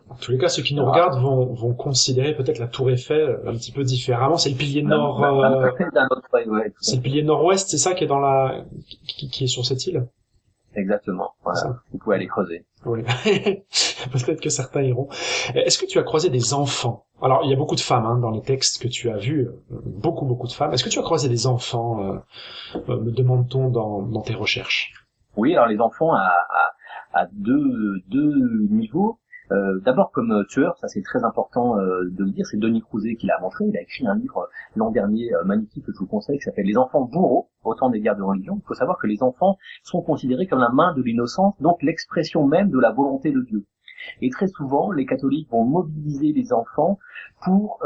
En tous les cas, ceux qui nous regardent vont considérer peut-être la Tour Eiffel un petit peu différemment. C'est le pilier nord... c'est le pilier nord-ouest, c'est ça qui est dans qui est sur cette île? Exactement, voilà. Ça. Vous pouvez aller creuser. Oui. Peut-être que certains iront. Est-ce que tu as croisé des enfants? Alors, il y a beaucoup de femmes dans les textes que tu as vus, beaucoup de femmes. Est-ce que tu as croisé des enfants, me demande-t-on dans tes recherches? Oui, alors les enfants à deux niveaux. D'abord comme tueur, ça c'est très important de le dire, c'est Denis Crouzet qui l'a montré. Il a écrit un livre l'an dernier magnifique que je vous conseille, qui s'appelle Les enfants bourreaux, au temps des guerres de religion. Il faut savoir que les enfants sont considérés comme la main de l'innocence, donc l'expression même de la volonté de Dieu. Et très souvent, les catholiques vont mobiliser les enfants pour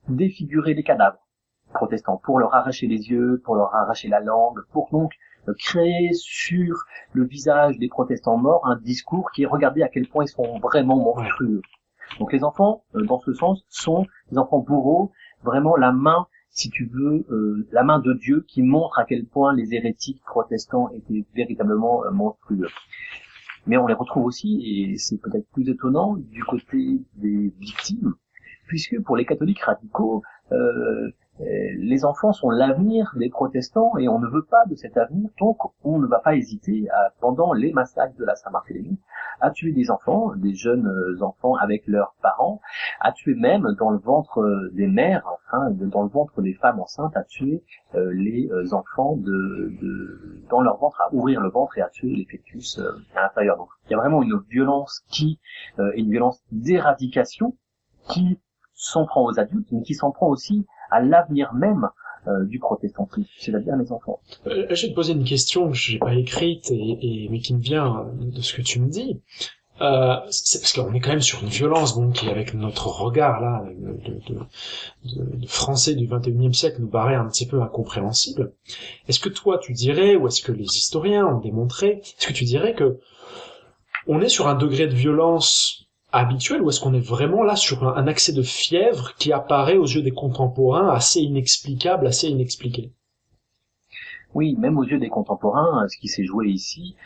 défigurer les cadavres protestants, pour leur arracher les yeux, pour leur arracher la langue, pour donc créer sur le visage des protestants morts un discours qui est regardé à quel point ils sont vraiment monstrueux. Donc les enfants, dans ce sens, sont les enfants bourreaux, vraiment la main, si tu veux, la main de Dieu qui montre à quel point les hérétiques protestants étaient véritablement monstrueux. Mais on les retrouve aussi, et c'est peut-être plus étonnant, du côté des victimes, puisque pour les catholiques radicaux, les enfants sont l'avenir des protestants et on ne veut pas de cet avenir, donc on ne va pas hésiter pendant les massacres de la Saint-Barthélemy à tuer des enfants, des jeunes enfants avec leurs parents, à tuer même dans le ventre des mères, dans le ventre des femmes enceintes, à tuer les enfants dans leur ventre, à ouvrir le ventre et à tuer les fœtus à l'intérieur. Donc il y a vraiment une violence une violence d'éradication qui s'en prend aux adultes, mais qui s'en prend aussi à l'avenir même du protestantisme, c'est-à-dire les enfants. Je vais te poser une question que j'ai pas écrite, mais qui me vient de ce que tu me dis. C'est parce qu'on est quand même sur une violence qui, avec notre regard là, de français du 21e siècle, nous paraît un petit peu incompréhensible. Est-ce que toi tu dirais, ou est-ce que les historiens ont démontré, est-ce que tu dirais que on est sur un degré de violence habituel, ou est-ce qu'on est vraiment là sur un accès de fièvre qui apparaît aux yeux des contemporains assez inexplicable, assez inexpliqué? Oui, même aux yeux des contemporains, ce qui s'est joué ici,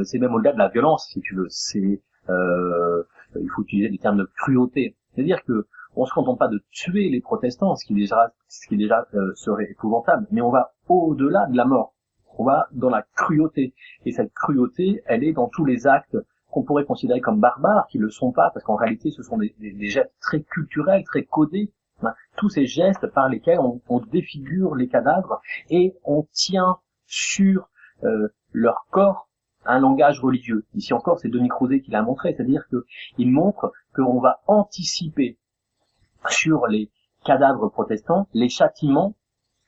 c'est même au-delà de la violence, si tu veux. Il faut utiliser des termes de cruauté. C'est-à-dire que on se contente pas de tuer les protestants, ce qui déjà serait épouvantable, mais on va au-delà de la mort. On va dans la cruauté. Et cette cruauté, elle est dans tous les actes qu'on pourrait considérer comme barbares, qui le sont pas, parce qu'en réalité, ce sont des gestes très culturels, très codés. Tous ces gestes par lesquels on défigure les cadavres et on tient sur leur corps un langage religieux. Ici encore, c'est Denis Crouzet qui l'a montré, c'est-à-dire qu'il montre qu'on va anticiper sur les cadavres protestants les châtiments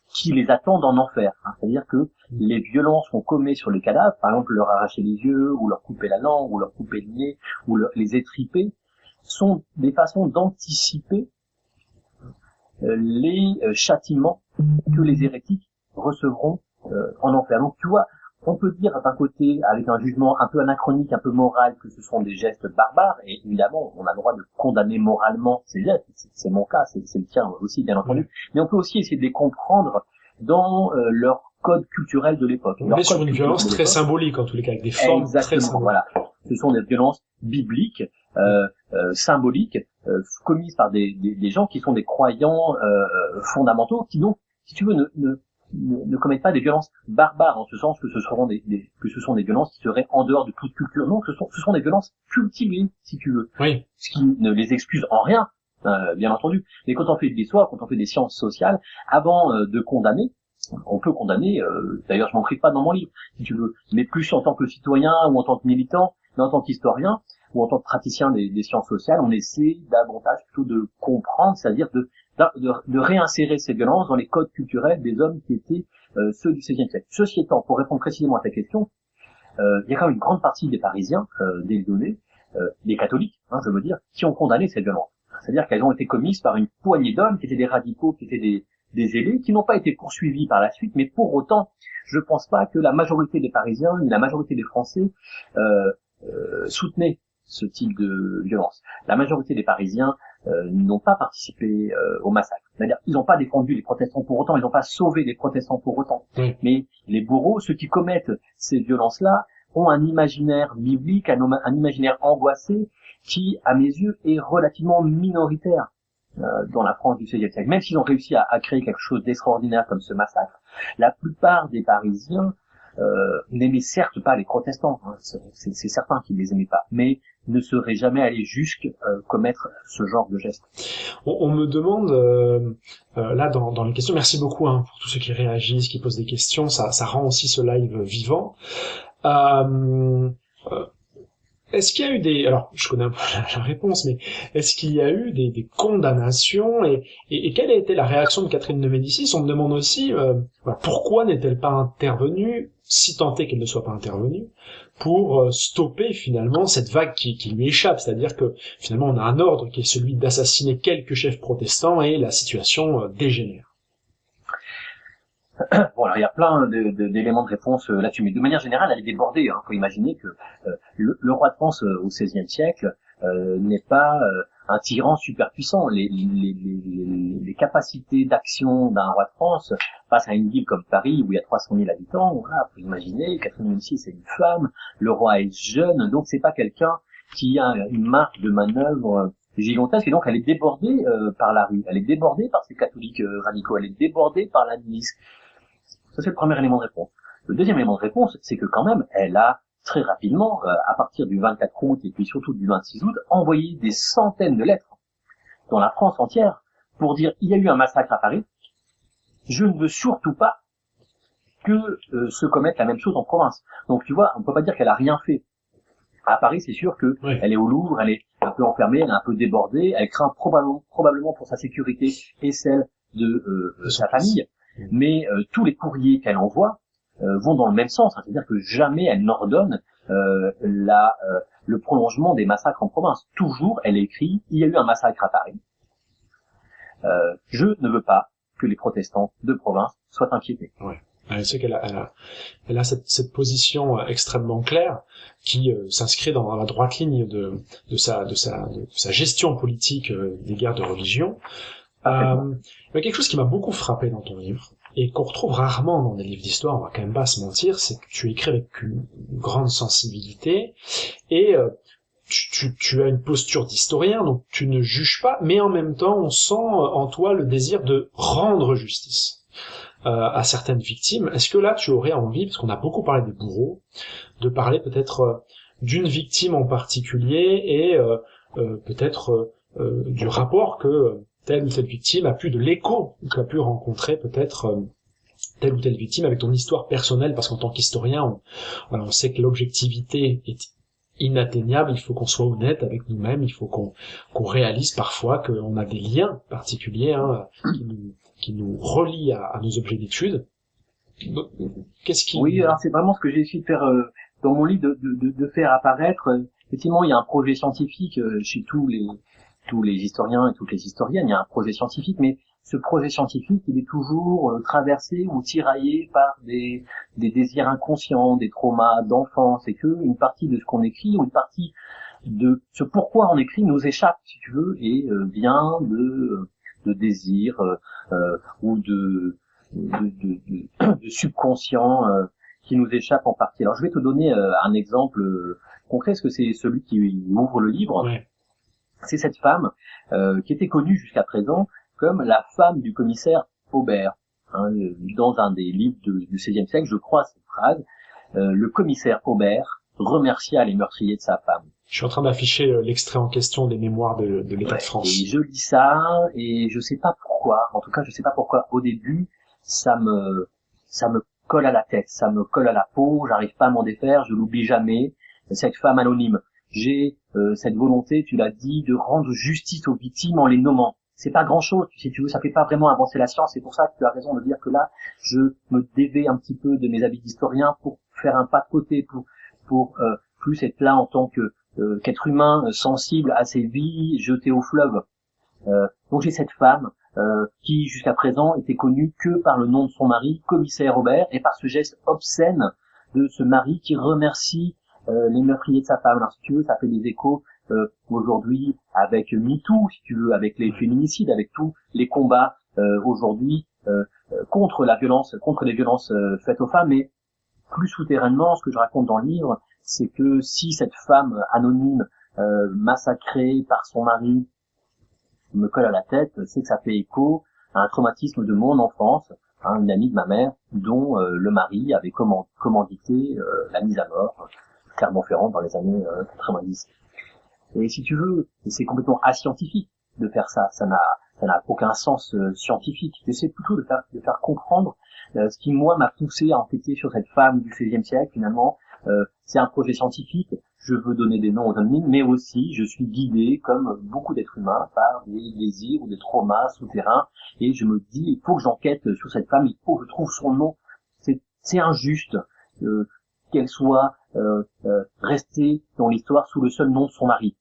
qui les attendent en enfer. C'est-à-dire que les violences qu'on commet sur les cadavres, par exemple leur arracher les yeux, ou leur couper la langue, ou leur couper le nez, ou les étriper, sont des façons d'anticiper les châtiments que les hérétiques recevront en enfer. Donc tu vois, on peut dire d'un côté, avec un jugement un peu anachronique, un peu moral, que ce sont des gestes barbares, et évidemment, on a le droit de condamner moralement ces gestes, c'est mon cas, c'est le tien aussi, bien entendu, mais on peut aussi essayer de les comprendre dans leur code culturel de l'époque. On est sur une violence très symbolique, en tous les cas, avec des formes très symboliques. Voilà. Ce sont des violences bibliques, symboliques, commises par des gens qui sont des croyants fondamentaux, qui donc, si tu veux, ne commettent pas des violences barbares, en ce sens que ce sont des violences qui seraient en dehors de toute culture. Non, ce sont des violences cultivées, si tu veux. Oui. Ce qui ne les excuse en rien bien entendu. Mais quand on fait de l'histoire, quand on fait des sciences sociales, avant de condamner, on peut condamner, d'ailleurs je m'en prive pas dans mon livre, si tu veux, mais plus en tant que citoyen ou en tant que militant, mais en tant qu'historien ou en tant que praticien des sciences sociales, on essaie davantage plutôt de comprendre, c'est-à-dire de réinsérer ces violences dans les codes culturels des hommes qui étaient ceux du XVIe siècle. Ceci étant, pour répondre précisément à ta question, il y a quand même une grande partie des Parisiens, des Lyonnais, des catholiques, je veux dire, qui ont condamné ces violences. C'est-à-dire qu'elles ont été commises par une poignée d'hommes qui étaient des radicaux, qui étaient des zélés, qui n'ont pas été poursuivis par la suite, mais pour autant, je ne pense pas que la majorité des Parisiens, ni la majorité des Français soutenaient ce type de violence. La majorité des Parisiens n'ont pas participé au massacre. C'est-à-dire, ils n'ont pas défendu les protestants pour autant, ils n'ont pas sauvé les protestants pour autant. Oui. Mais les bourreaux, ceux qui commettent ces violences-là, ont un imaginaire biblique, un imaginaire angoissé, qui, à mes yeux, est relativement minoritaire dans la France du XVIe siècle. Même s'ils ont réussi à créer quelque chose d'extraordinaire comme ce massacre, la plupart des Parisiens n'aimaient certes pas les protestants, c'est certain qu'ils les aimaient pas, mais ne seraient jamais allés jusqu'à commettre ce genre de geste. On me demande là dans les questions, merci beaucoup pour tous ceux qui réagissent, qui posent des questions, ça rend aussi ce live vivant. Est-ce qu'il y a eu alors je connais un peu la réponse, mais est-ce qu'il y a eu des condamnations et quelle a été la réaction de Catherine de Médicis? On me demande aussi pourquoi n'est-elle pas intervenue, si tant est qu'elle ne soit pas intervenue, pour stopper finalement cette vague qui lui échappe, c'est-à-dire que finalement on a un ordre qui est celui d'assassiner quelques chefs protestants et la situation dégénère. Bon, alors il y a plein d'éléments de réponse là-dessus, mais de manière générale, elle est débordée. Faut imaginer que le roi de France au XVIe siècle n'est pas un tyran super puissant. Les capacités d'action d'un roi de France face à une ville comme Paris où il y a 300 000 habitants, voilà, faut imaginer, Catherine de Médicis c'est une femme, le roi est jeune, donc c'est pas quelqu'un qui a une marge de manœuvre gigantesque, et donc elle est débordée par la rue, elle est débordée par ces catholiques radicaux, elle est débordée par la milice. Ça, c'est le premier élément de réponse. Le deuxième élément de réponse, c'est que quand même, elle a très rapidement, à partir du 24 août et puis surtout du 26 août, envoyé des centaines de lettres dans la France entière pour dire il y a eu un massacre à Paris, je ne veux surtout pas que se commette la même chose en province. Donc tu vois, on ne peut pas dire qu'elle a rien fait. À Paris, c'est sûr que oui. Elle est au Louvre, elle est un peu enfermée, elle est un peu débordée, elle craint probablement pour sa sécurité et celle de sa famille. Mais tous les courriers qu'elle envoie vont dans le même sens, c'est-à-dire que jamais elle n'ordonne le prolongement des massacres en province. Toujours, elle écrit il y a eu un massacre à Paris. Je ne veux pas que les protestants de province soient inquiétés. Ouais. Elle sait qu'elle a cette position extrêmement claire qui s'inscrit dans la droite ligne de sa gestion politique des guerres de religion. Il y a quelque chose qui m'a beaucoup frappé dans ton livre, et qu'on retrouve rarement dans des livres d'histoire, on va quand même pas se mentir, c'est que tu écris avec une grande sensibilité, et tu as une posture d'historien, donc tu ne juges pas, mais en même temps, on sent en toi le désir de rendre justice à certaines victimes. Est-ce que là, tu aurais envie, parce qu'on a beaucoup parlé des bourreaux, de parler peut-être d'une victime en particulier, et peut-être du rapport que telle ou telle victime a pu, de l'écho qu'a pu rencontrer peut-être telle ou telle victime avec ton histoire personnelle, parce qu'en tant qu'historien, on sait que l'objectivité est inatteignable, il faut qu'on soit honnête avec nous-mêmes, il faut qu'on réalise parfois qu'on a des liens particuliers qui nous relient à nos objets d'étude. Qu'est-ce qui... Oui, alors c'est vraiment ce que j'ai essayé de faire dans mon livre, de faire apparaître. Effectivement, il y a un projet scientifique chez tous les historiens et toutes les historiennes, il y a un projet scientifique, mais ce projet scientifique, il est toujours traversé ou tiraillé par des désirs inconscients, des traumas d'enfance, et que une partie de ce qu'on écrit, ou une partie de ce pourquoi on écrit nous échappe, si tu veux, et vient de désirs ou de subconscient qui nous échappe en partie. Alors je vais te donner un exemple concret, parce que c'est celui qui ouvre le livre. Ouais. C'est cette femme qui était connue jusqu'à présent comme la femme du commissaire Aubert. Dans un des livres du XVIe siècle, je crois cette phrase, le commissaire Aubert remercia les meurtriers de sa femme. Je suis en train d'afficher l'extrait en question des mémoires de l'État de France. Et je lis ça, et je sais pas pourquoi, en tout cas je sais pas pourquoi, au début, ça me colle à la tête, ça me colle à la peau, j'arrive pas à m'en défaire, je l'oublie jamais, cette femme anonyme. J'ai cette volonté, tu l'as dit, de rendre justice aux victimes en les nommant. C'est pas grand chose, si tu veux, ça fait pas vraiment avancer la science, c'est pour ça que tu as raison de dire que là, je me dévais un petit peu de mes habits d'historien pour faire un pas de côté, pour plus être là en tant qu'être humain sensible à ces vies jetées au fleuve. Donc j'ai cette femme qui jusqu'à présent était connue que par le nom de son mari, commissaire Robert, et par ce geste obscène de ce mari qui remercie les meurtriers de sa femme. Alors si tu veux, ça fait des échos aujourd'hui avec MeToo, si tu veux, avec les féminicides, avec tous les combats aujourd'hui contre les violences faites aux femmes. Mais plus souterrainement, ce que je raconte dans le livre, c'est que si cette femme anonyme massacrée par son mari me colle à la tête, c'est que ça fait écho à un traumatisme de mon enfance, une amie de ma mère dont le mari avait commandité la mise à mort, Clermont-Ferrand dans les années 90. Et si tu veux, c'est complètement ascientifique de faire ça, ça n'a aucun sens scientifique. J'essaie plutôt de faire comprendre ce qui, moi, m'a poussé à enquêter sur cette femme du XVIe siècle, finalement. C'est un projet scientifique, je veux donner des noms aux anonymes, mais aussi je suis guidé, comme beaucoup d'êtres humains, par des désirs ou des traumas souterrains, et je me dis, il faut que j'enquête sur cette femme, il faut que je trouve son nom. C'est injuste qu'elle soit restée dans l'histoire sous le seul nom de son mari.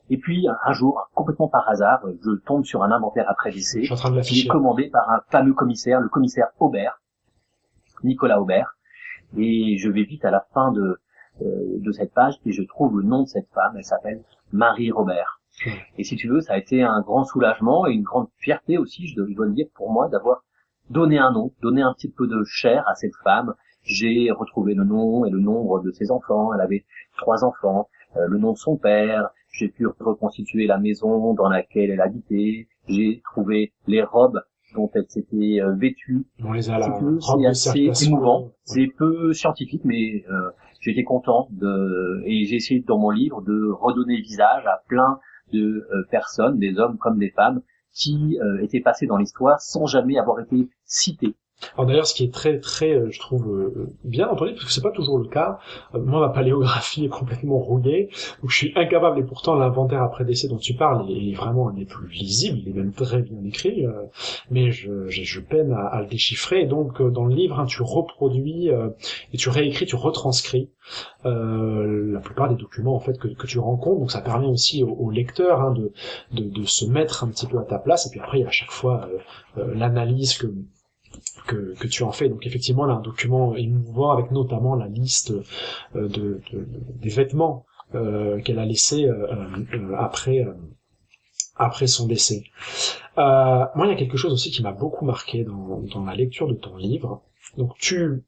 Et puis, un jour, complètement par hasard, je tombe sur un inventaire après décès, qui est commandé par un fameux commissaire, le commissaire Aubert, Nicolas Aubert, et je vais vite à la fin de cette page et je trouve le nom de cette femme, elle s'appelle Marie Robert. Et si tu veux, ça a été un grand soulagement et une grande fierté aussi, je dois le dire, pour moi, d'avoir donné un nom, donné un petit peu de chair à cette femme. J'ai retrouvé le nom et le nombre de ses enfants, elle avait 3 enfants, le nom de son père, j'ai pu reconstituer la maison dans laquelle elle habitait, j'ai trouvé les robes dont elle s'était vêtue. On les a là. C'est assez émouvant, c'est peu scientifique, mais j'étais content et j'ai essayé dans mon livre de redonner visage à plein de personnes, des hommes comme des femmes, qui étaient passés dans l'histoire sans jamais avoir été cités. Alors d'ailleurs, ce qui est très très, je trouve bien entendu, parce que c'est pas toujours le cas. Moi, ma paléographie est complètement rouillée, donc je suis incapable. Et pourtant, l'inventaire après décès dont tu parles est vraiment un des plus lisibles, il est même très bien écrit, mais je peine à le déchiffrer. Et donc, dans le livre, tu reproduis et tu réécris, tu retranscris la plupart des documents en fait que tu rencontres. Donc, ça permet aussi au lecteur de se mettre un petit peu à ta place. Et puis après, il y a à chaque fois l'analyse que tu en fais. Donc effectivement, là, un document émouvant avec notamment la liste des vêtements qu'elle a laissés après son décès. Moi, il y a quelque chose aussi qui m'a beaucoup marqué dans la lecture de ton livre. Donc tu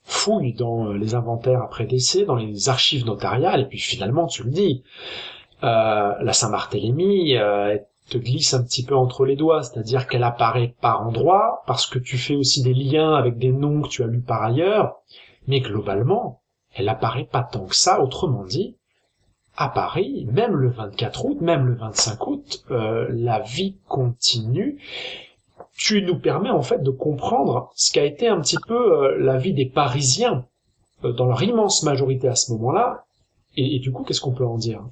fouilles dans les inventaires après décès, dans les archives notariales, et puis finalement, tu le dis, la Saint-Barthélemy te glisse un petit peu entre les doigts, c'est-à-dire qu'elle apparaît par endroits, parce que tu fais aussi des liens avec des noms que tu as lus par ailleurs, mais globalement, elle apparaît pas tant que ça. Autrement dit, à Paris, même le 24 août, même le 25 août, la vie continue. Tu nous permets en fait de comprendre ce qu'a été un petit peu la vie des Parisiens dans leur immense majorité à ce moment-là, et du coup, qu'est-ce qu'on peut en dire ?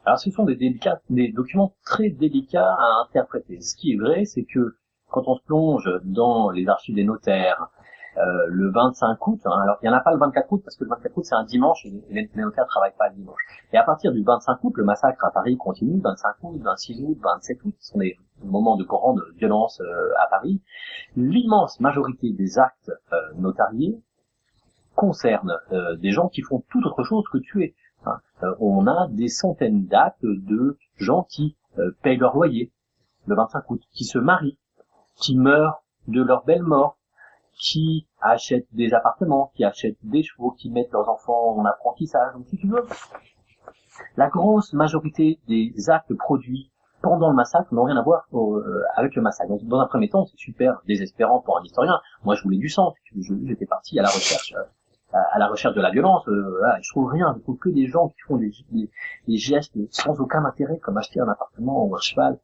Alors, ce sont des documents très délicats à interpréter. Ce qui est vrai, c'est que quand on se plonge dans les archives des notaires, le 25 août, alors il n'y en a pas le 24 août, parce que le 24 août c'est un dimanche, et les notaires ne travaillent pas le dimanche. Et à partir du 25 août, le massacre à Paris continue, 25 août, 26 août, 27 août, ce sont des moments de grande violence à Paris. L'immense majorité des actes notariés concernent des gens qui font toute autre chose que tuer. On a des centaines d'actes de gens qui payent leur loyer le 25 août, qui se marient, qui meurent de leur belle mort, qui achètent des appartements, qui achètent des chevaux, qui mettent leurs enfants en apprentissage. Donc si tu veux, la grosse majorité des actes produits pendant le massacre n'ont rien à voir avec le massacre. Donc dans un premier temps, c'est super désespérant pour un historien. Moi, je voulais du sang. J'étais parti à la recherche à la recherche de la violence. Voilà, je trouve rien. Je trouve que des gens qui font des gestes sans aucun intérêt, comme acheter un appartement ou un cheval.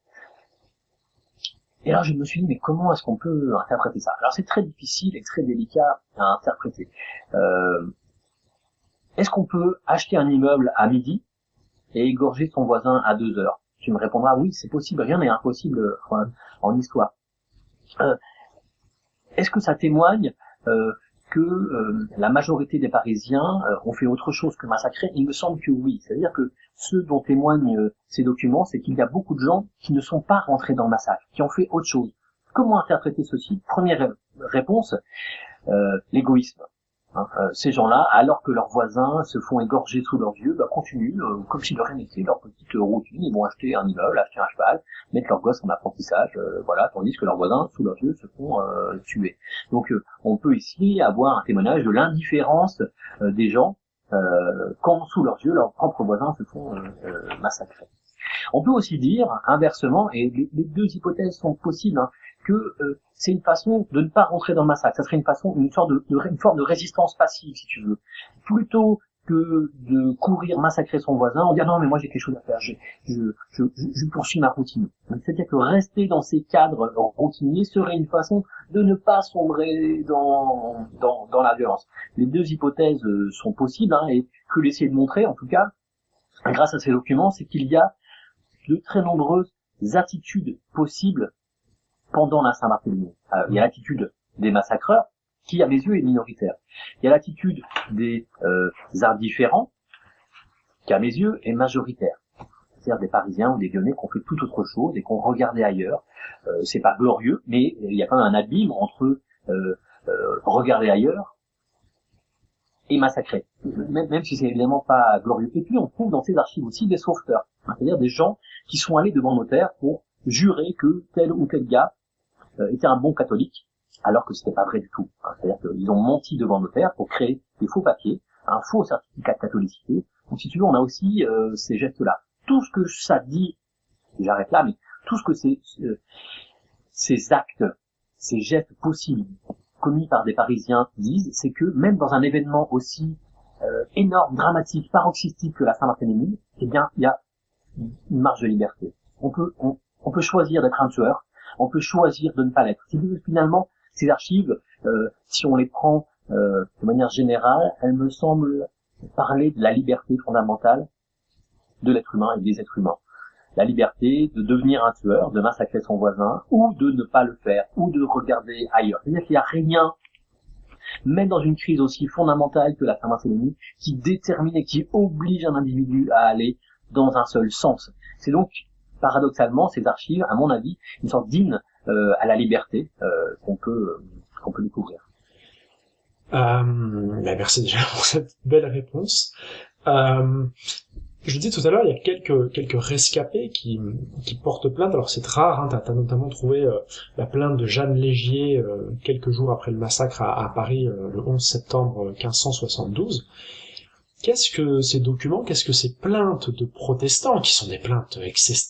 Et là, je me suis dit, mais comment est-ce qu'on peut interpréter ça? Alors, c'est très difficile et très délicat à interpréter. Est-ce qu'on peut acheter un immeuble à midi et égorger son voisin à 2 heures? Tu me répondras, oui, c'est possible. Rien n'est impossible en histoire. Est-ce que ça témoigne que la majorité des Parisiens ont fait autre chose que massacrer? Il me semble que oui. C'est-à-dire que ce dont témoignent ces documents, c'est qu'il y a beaucoup de gens qui ne sont pas rentrés dans le massacre, qui ont fait autre chose. Comment interpréter ceci? Première réponse, l'égoïsme. Ces gens-là, alors que leurs voisins se font égorger sous leurs yeux, continuent, comme si de rien n'était, leur petite routine. Ils vont acheter un immeuble, acheter un cheval, mettre leurs gosses en apprentissage, voilà, tandis que leurs voisins, sous leurs yeux, se font tuer. Donc, on peut ici avoir un témoignage de l'indifférence des gens quand, sous leurs yeux, leurs propres voisins se font massacrer. On peut aussi dire, inversement, et les deux hypothèses sont possibles, que c'est une façon de ne pas rentrer dans le massacre. Ça serait une forme de résistance passive, si tu veux. Plutôt que de courir massacrer son voisin, on dit non mais moi j'ai quelque chose à faire, je poursuis ma routine. C'est-à-dire que rester dans ces cadres routiniers serait une façon de ne pas sombrer dans la violence. Les deux hypothèses sont possibles, et ce que j'essaie de montrer, en tout cas, grâce à ces documents, c'est qu'il y a de très nombreuses attitudes possibles pendant la Saint-Barthélemy. Il y a l'attitude des massacreurs, qui à mes yeux est minoritaire. Il y a l'attitude des indifférents, qui à mes yeux est majoritaire. C'est-à-dire des Parisiens ou des Lyonnais qui ont fait tout autre chose et qui ont regardé ailleurs. C'est pas glorieux, mais il y a quand même un abîme entre regarder ailleurs et massacrer. Même si c'est évidemment pas glorieux. Et puis on trouve dans ces archives aussi des sauveteurs. C'est-à-dire des gens qui sont allés devant notaire pour jurer que tel ou tel gars était un bon catholique, alors que c'était pas vrai du tout. C'est-à-dire qu'ils ont menti devant notaire pour créer des faux papiers, un faux certificat de catholicité. Donc si tu veux, on a aussi ces gestes-là. Tout ce que ça dit, j'arrête là, mais tout ce que ces actes, ces gestes possibles commis par des Parisiens disent, c'est que même dans un événement aussi énorme, dramatique, paroxystique que la Saint-Barthélemy, eh bien, il y a une marge de liberté. On peut choisir d'être un tueur, on peut choisir de ne pas l'être. Finalement, ces archives, si on les prend de manière générale, elles me semblent parler de la liberté fondamentale de l'être humain et des êtres humains. La liberté de devenir un tueur, de massacrer son voisin, ou de ne pas le faire, ou de regarder ailleurs. C'est-à-dire qu'il n'y a rien, même dans une crise aussi fondamentale que la Saint-Barthélemy, qui détermine et qui oblige un individu à aller dans un seul sens. C'est donc, paradoxalement, ces archives, à mon avis, une sorte d'hymne à la liberté qu'on peut découvrir. Merci déjà pour cette belle réponse. Je dis tout à l'heure, il y a quelques rescapés qui portent plainte. Alors c'est rare, t'as notamment trouvé la plainte de Jeanne Légier quelques jours après le massacre à Paris le 11 septembre 1572. Qu'est-ce que ces documents, qu'est-ce que ces plaintes de protestants, qui sont des plaintes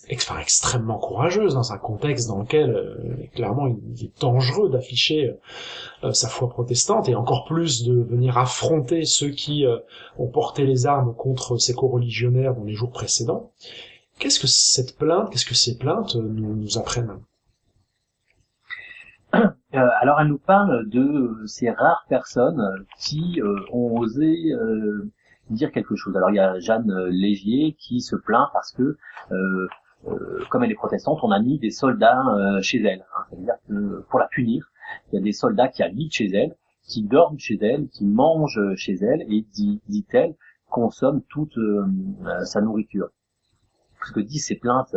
extrêmement courageuses dans un contexte dans lequel clairement il est dangereux d'afficher sa foi protestante, et encore plus de venir affronter ceux qui ont porté les armes contre ces coreligionnaires dans les jours précédents. Qu'est-ce que ces plaintes nous apprennent? Alors elles nous parlent de ces rares personnes qui ont osé dire quelque chose. Alors il y a Jeanne Légier qui se plaint parce que comme elle est protestante, on a mis des soldats chez elle. C'est-à-dire que pour la punir, il y a des soldats qui habitent chez elle, qui dorment chez elle, qui mangent chez elle, et dit-elle, consomment toute sa nourriture. Ce que disent ces plaintes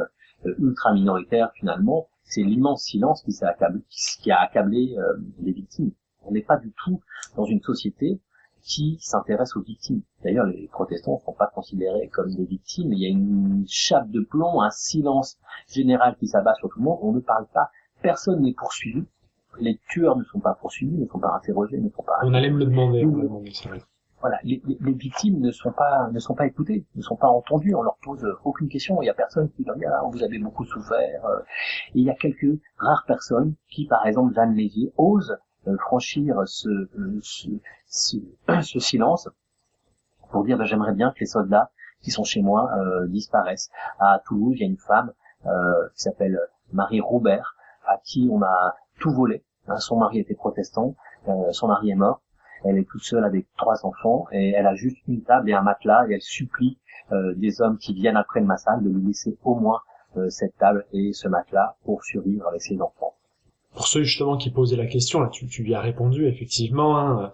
ultra minoritaires finalement, c'est l'immense silence qui a accablé les victimes. On n'est pas du tout dans une société qui s'intéresse aux victimes. D'ailleurs, les protestants ne sont pas considérés comme des victimes. Il y a une chape de plomb, un silence général qui s'abat sur tout le monde. On ne parle pas. Personne n'est poursuivi. Les tueurs ne sont pas poursuivis, ne sont pas interrogés, ne sont pas... On allait me le demander. C'est vrai. Voilà, les victimes ne sont pas écoutées, ne sont pas entendues. On leur pose aucune question. Il y a personne qui leur dit vous avez beaucoup souffert. Et il y a quelques rares personnes qui, par exemple, Jeanne Légier, osent franchir ce silence pour dire j'aimerais bien que les soldats qui sont chez moi disparaissent. À Toulouse, il y a une femme qui s'appelle Marie Roubert, à qui on a tout volé. Son mari était protestant, son mari est mort, elle est toute seule avec 3 enfants et elle a juste une table et un matelas et elle supplie des hommes qui viennent après le massacre de lui laisser au moins cette table et ce matelas pour survivre avec ses enfants. Pour ceux justement qui posaient la question, là, tu lui as répondu effectivement, hein,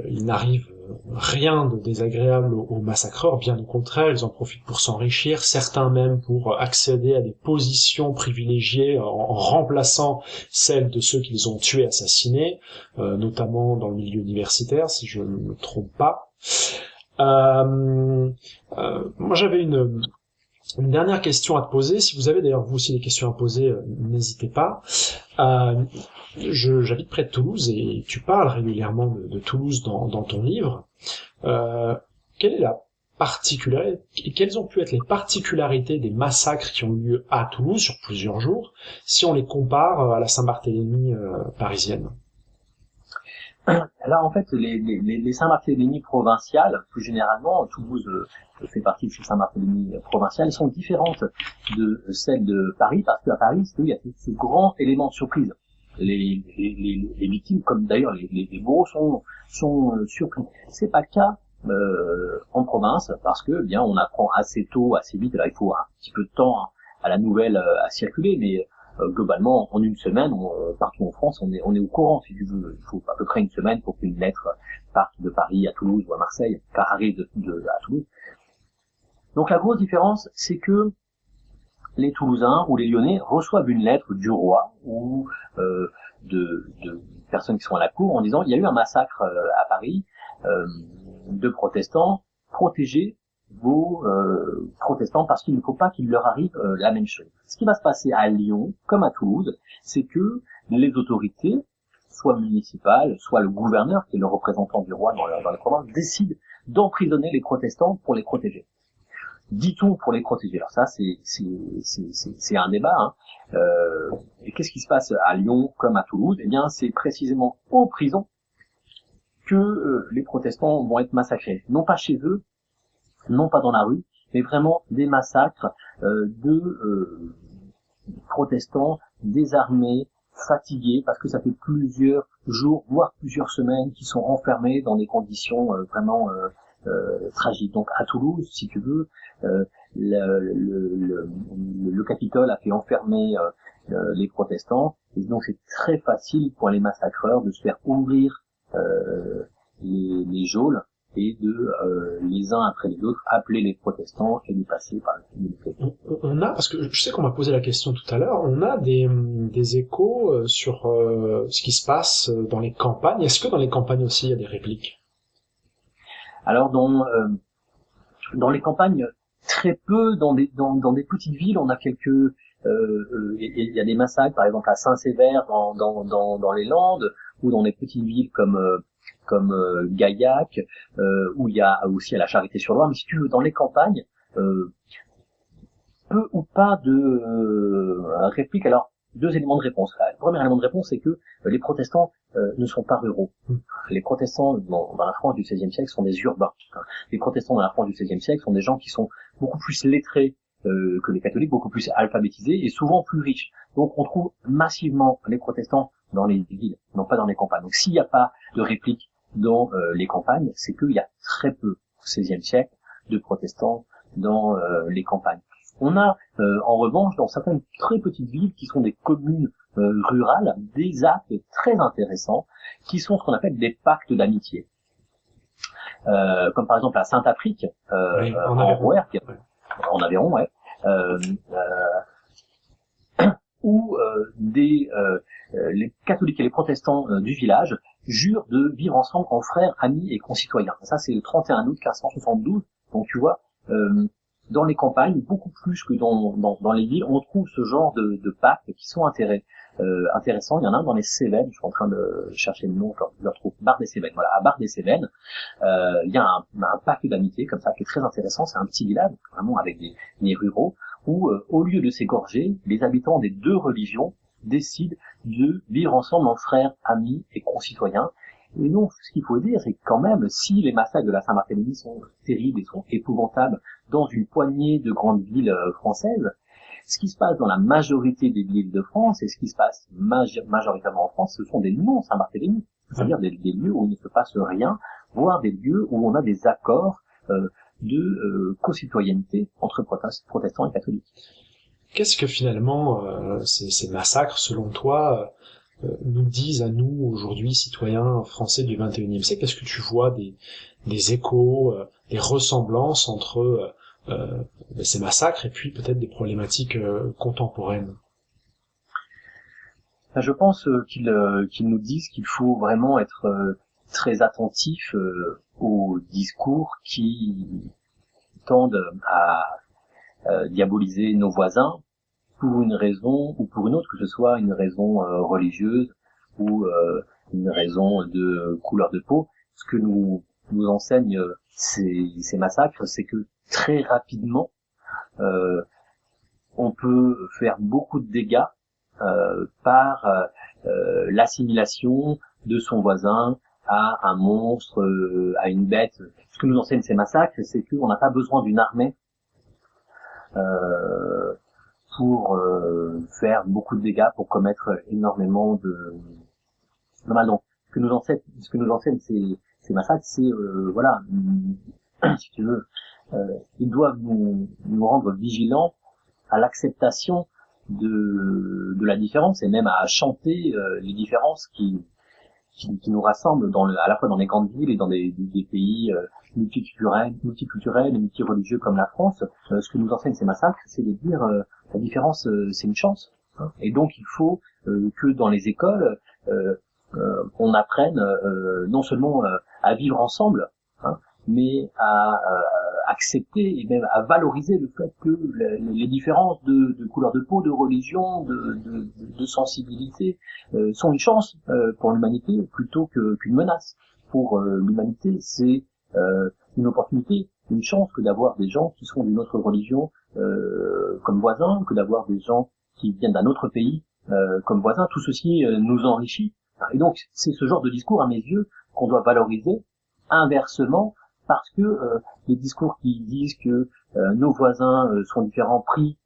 il n'arrive rien de désagréable aux massacreurs, bien au contraire, ils en profitent pour s'enrichir, certains même pour accéder à des positions privilégiées en remplaçant celles de ceux qu'ils ont tués, assassinés, notamment dans le milieu universitaire, si je ne me trompe pas. Moi j'avais une dernière question à te poser. Si vous avez d'ailleurs vous aussi des questions à poser, n'hésitez pas. J'habite près de Toulouse et tu parles régulièrement de Toulouse dans ton livre. Quelle est la particularité, quelles ont pu être les particularités des massacres qui ont eu lieu à Toulouse sur plusieurs jours, si on les compare à la Saint-Barthélemy parisienne? Là, en fait, les Saint-Barthélemy provinciales, plus généralement, Toulouse fait partie de ces Saint-Barthélemy provinciales, sont différentes de celles de Paris, parce qu'à Paris, il y a ce grand élément de surprise. Les victimes, comme d'ailleurs les bourreaux, sont surpris. C'est pas le cas en province, parce que bien on apprend assez tôt, assez vite. Là, il faut un petit peu de temps à la nouvelle à circuler, mais globalement, en une semaine, partout en France, on est au courant, si tu veux. Il faut à peu près une semaine pour qu'une lettre parte de Paris à Toulouse ou à Marseille, arrive à Toulouse. Donc la grosse différence, c'est que les Toulousains ou les Lyonnais reçoivent une lettre du roi ou de personnes qui sont à la cour en disant il y a eu un massacre à Paris de protestants, protégez vos protestants parce qu'il ne faut pas qu'il leur arrive la même chose. Ce qui va se passer à Lyon, comme à Toulouse, c'est que les autorités, soit municipales, soit le gouverneur, qui est le représentant du roi dans la province, décident d'emprisonner les protestants pour les protéger. Dit-on pour les protéger? Alors ça, c'est un débat. Hein. Et qu'est-ce qui se passe à Lyon comme à Toulouse? Eh bien, c'est précisément aux prisons que les protestants vont être massacrés. Non pas chez eux, non pas dans la rue, mais vraiment des massacres de protestants désarmés, fatigués, parce que ça fait plusieurs jours, voire plusieurs semaines, qu'ils sont enfermés dans des conditions vraiment tragiques. Donc à Toulouse, si tu veux, le Capitole a fait enfermer les protestants, et donc c'est très facile pour les massacreurs de se faire ouvrir les geôles et de les uns après les autres appeler les protestants et les passer par le on a, parce que je sais qu'on m'a posé la question tout à l'heure, on a des échos sur ce qui se passe dans les campagnes. Est-ce que dans les campagnes aussi il y a des répliques? Alors dans les campagnes, très peu. Dans des petites villes, on a quelques il y a des massacres, par exemple à Saint-Sévère dans les Landes, ou dans des petites villes comme Gaillac, où il y a aussi à la Charité-sur-Loire. Mais si tu veux, dans les campagnes, peu ou pas de répliques. Alors, 2 éléments de réponse. Le premier élément de réponse, c'est que les protestants ne sont pas ruraux. Les protestants dans la France du XVIe siècle sont des urbains. Les protestants dans la France du XVIe siècle sont des gens qui sont beaucoup plus lettrés que les catholiques, beaucoup plus alphabétisés et souvent plus riches. Donc on trouve massivement les protestants dans les villes, non pas dans les campagnes. Donc s'il n'y a pas de réplique dans les campagnes, c'est qu'il y a très peu au XVIe siècle de protestants dans les campagnes. On a en revanche dans certaines très petites villes qui sont des communes rurales des actes très intéressants qui sont ce qu'on appelle des pactes d'amitié. Comme par exemple à Saint-Affrique, Oui, en Rouergue, en Aveyron, ouais, où les catholiques et les protestants du village jurent de vivre ensemble en frères, amis et concitoyens. Ça, c'est le 31 août 1572. Donc, tu vois, dans les campagnes, beaucoup plus que dans les villes, on trouve ce genre de pactes qui sont intéressants. Il y en a un dans les Cévennes, je suis en train de chercher le nom, je le retrouve, Bar-des-Cévennes. Voilà, à Bar-des-Cévennes, il y a un pacte d'amitié comme ça qui est très intéressant. C'est un petit village, vraiment avec des ruraux, où au lieu de s'égorger, les habitants des 2 religions décident de vivre ensemble en frères, amis et concitoyens. Et donc, ce qu'il faut dire, c'est que quand même, si les massacres de la Saint-Barthélemy sont terribles et sont épouvantables dans une poignée de grandes villes françaises, ce qui se passe dans la majorité des villes de France et ce qui se passe majoritairement en France, ce sont des non-Saint-Barthélemy, c'est-à-dire des lieux où il ne se passe rien, voire des lieux où on a des accords de concitoyenneté entre protestants et catholiques. Qu'est-ce que finalement ces massacres, selon toi, nous disent à nous, aujourd'hui, citoyens français du XXIe siècle? Est-ce que tu vois des échos, des ressemblances entre ces massacres et puis peut-être des problématiques contemporaines? Je pense qu'ils nous disent qu'il faut vraiment être très attentif aux discours qui tendent à diaboliser nos voisins pour une raison ou pour une autre, que ce soit une raison religieuse ou une raison de couleur de peau. Ce que nous enseignent ces massacres, c'est que très rapidement, on peut faire beaucoup de dégâts par l'assimilation de son voisin à un monstre, à une bête. Ce que nous enseignent ces massacres, c'est qu'on n'a pas besoin d'une armée pour faire beaucoup de dégâts, pour commettre énormément de mal. Donc, ce que nous enseignent ces massacres, c'est voilà, si tu veux, ils doivent nous rendre vigilants à l'acceptation de la différence et même à chanter les différences qui nous rassemblent à la fois dans les grandes villes et dans des pays multiculturels et multireligieux comme la France. Ce que nous enseignent ces massacres, c'est de dire la différence, c'est une chance. Hein. Et donc il faut que dans les écoles, on apprenne non seulement à vivre ensemble, hein, mais à accepter et même à valoriser le fait que les différences de couleur de peau, de religion, de sensibilité sont une chance pour l'humanité plutôt qu'une menace. Pour l'humanité, c'est une opportunité, une chance que d'avoir des gens qui sont d'une autre religion comme voisins, que d'avoir des gens qui viennent d'un autre pays comme voisins. Tout ceci nous enrichit. Et donc, c'est ce genre de discours, à mes yeux, qu'on doit valoriser. Inversement, parce que les discours qui disent que nos voisins sont différents, pris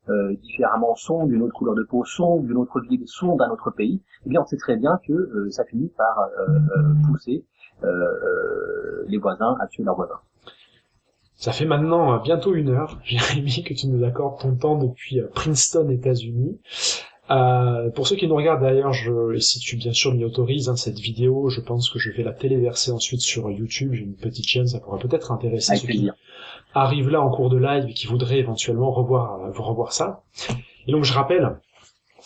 différemment, sont d'une autre couleur de peau, sont d'une autre ville, sont d'un autre pays, eh bien on sait très bien que ça finit par pousser les voisins à tuer leurs voisins. Ça fait maintenant bientôt 1 heure, Jérémy, que tu nous accordes ton temps depuis Princeton, États-Unis. Pour ceux qui nous regardent d'ailleurs, et si tu bien sûr m'y autorises, cette vidéo, je pense que je vais la téléverser ensuite sur YouTube. J'ai une petite chaîne, ça pourrait peut-être intéresser ceux qui arrivent là en cours de live et qui voudraient éventuellement revoir ça. Et donc je rappelle,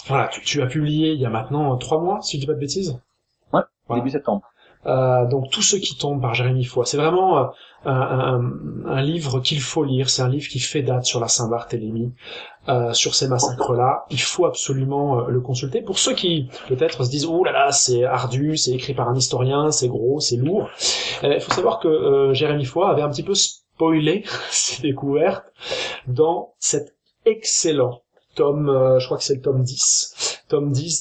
voilà, tu as publié il y a maintenant 3 mois, si je dis pas de bêtises. Ouais, voilà. Début septembre. Donc Tous ceux qui tombent par Jérémy Foix, c'est vraiment un livre qu'il faut lire. C'est un livre qui fait date sur la Saint-Barthélemy, sur ces massacres-là. Il faut absolument le consulter. Pour ceux qui peut-être se disent oh là là, c'est ardu, c'est écrit par un historien, c'est gros, c'est lourd. Il faut savoir que Jérémy Foix avait un petit peu spoilé ses découvertes dans cet excellent tome, je crois que c'est le tome 10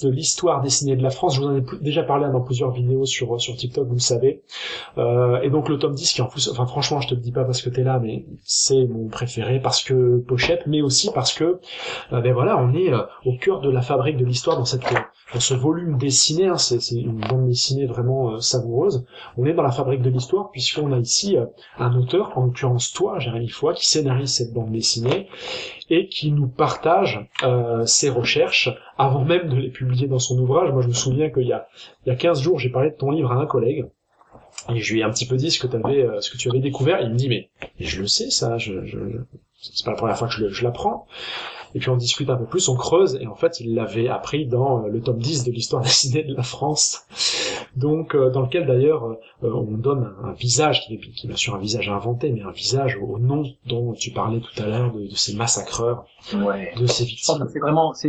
de l'histoire dessinée de la France. Je vous en ai déjà parlé dans plusieurs vidéos sur TikTok, vous le savez. Et donc le tome 10 qui en plus, enfin franchement je te le dis pas parce que t'es là, mais c'est mon préféré parce que pochette, mais aussi parce que ben voilà, on est au cœur de la fabrique de l'histoire dans ce volume dessiné, hein, c'est une bande dessinée vraiment savoureuse. On est dans la fabrique de l'histoire puisqu'on a ici un auteur, en l'occurrence toi, Jérémy Foix, qui scénarise cette bande dessinée et qui nous partage ses recherches avant même de les publier dans son ouvrage. Moi je me souviens qu'il y a 15 jours j'ai parlé de ton livre à un collègue et je lui ai un petit peu dit ce que tu avais découvert, et il me dit mais je le sais ça, c'est pas la première fois que je l'apprends. Et puis on discute un peu plus, on creuse, et en fait il l'avait appris dans le tome 10 de l'histoire dessinée de la France, donc dans lequel d'ailleurs on donne un visage qui est bien sûr un visage inventé, mais un visage au nom dont tu parlais tout à l'heure de ces massacreurs, ouais. De ces victimes.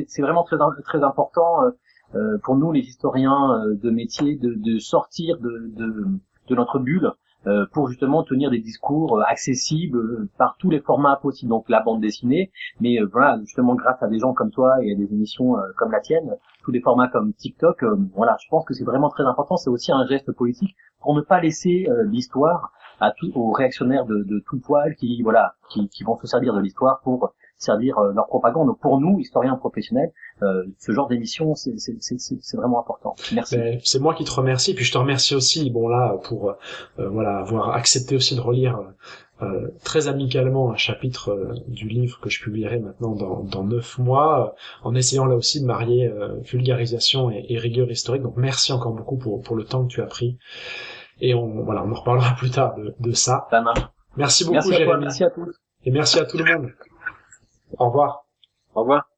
C'est vraiment très important pour nous les historiens de métier de sortir de notre bulle pour justement tenir des discours accessibles par tous les formats possibles. Donc la bande dessinée, mais voilà, justement grâce à des gens comme toi et à des émissions comme la tienne, tous les formats comme TikTok, voilà, je pense que c'est vraiment très important. C'est aussi un geste politique pour ne pas laisser l'histoire aux réactionnaires de tout poil qui vont se servir de l'histoire pour servir leur propagande. Donc pour nous, historiens professionnels, ce genre d'émission, c'est vraiment important. Merci. Ben, c'est moi qui te remercie, puis je te remercie aussi, bon là, pour voilà avoir accepté aussi de relire très amicalement un chapitre du livre que je publierai maintenant dans 9 mois, en essayant là aussi de marier vulgarisation et rigueur historique. Donc merci encore beaucoup pour le temps que tu as pris. Et on en reparlera plus tard de ça. Ça marche. Merci beaucoup, Merci à toi, Jérémy. merci à tous. Et merci à tout le monde. Au revoir. Au revoir.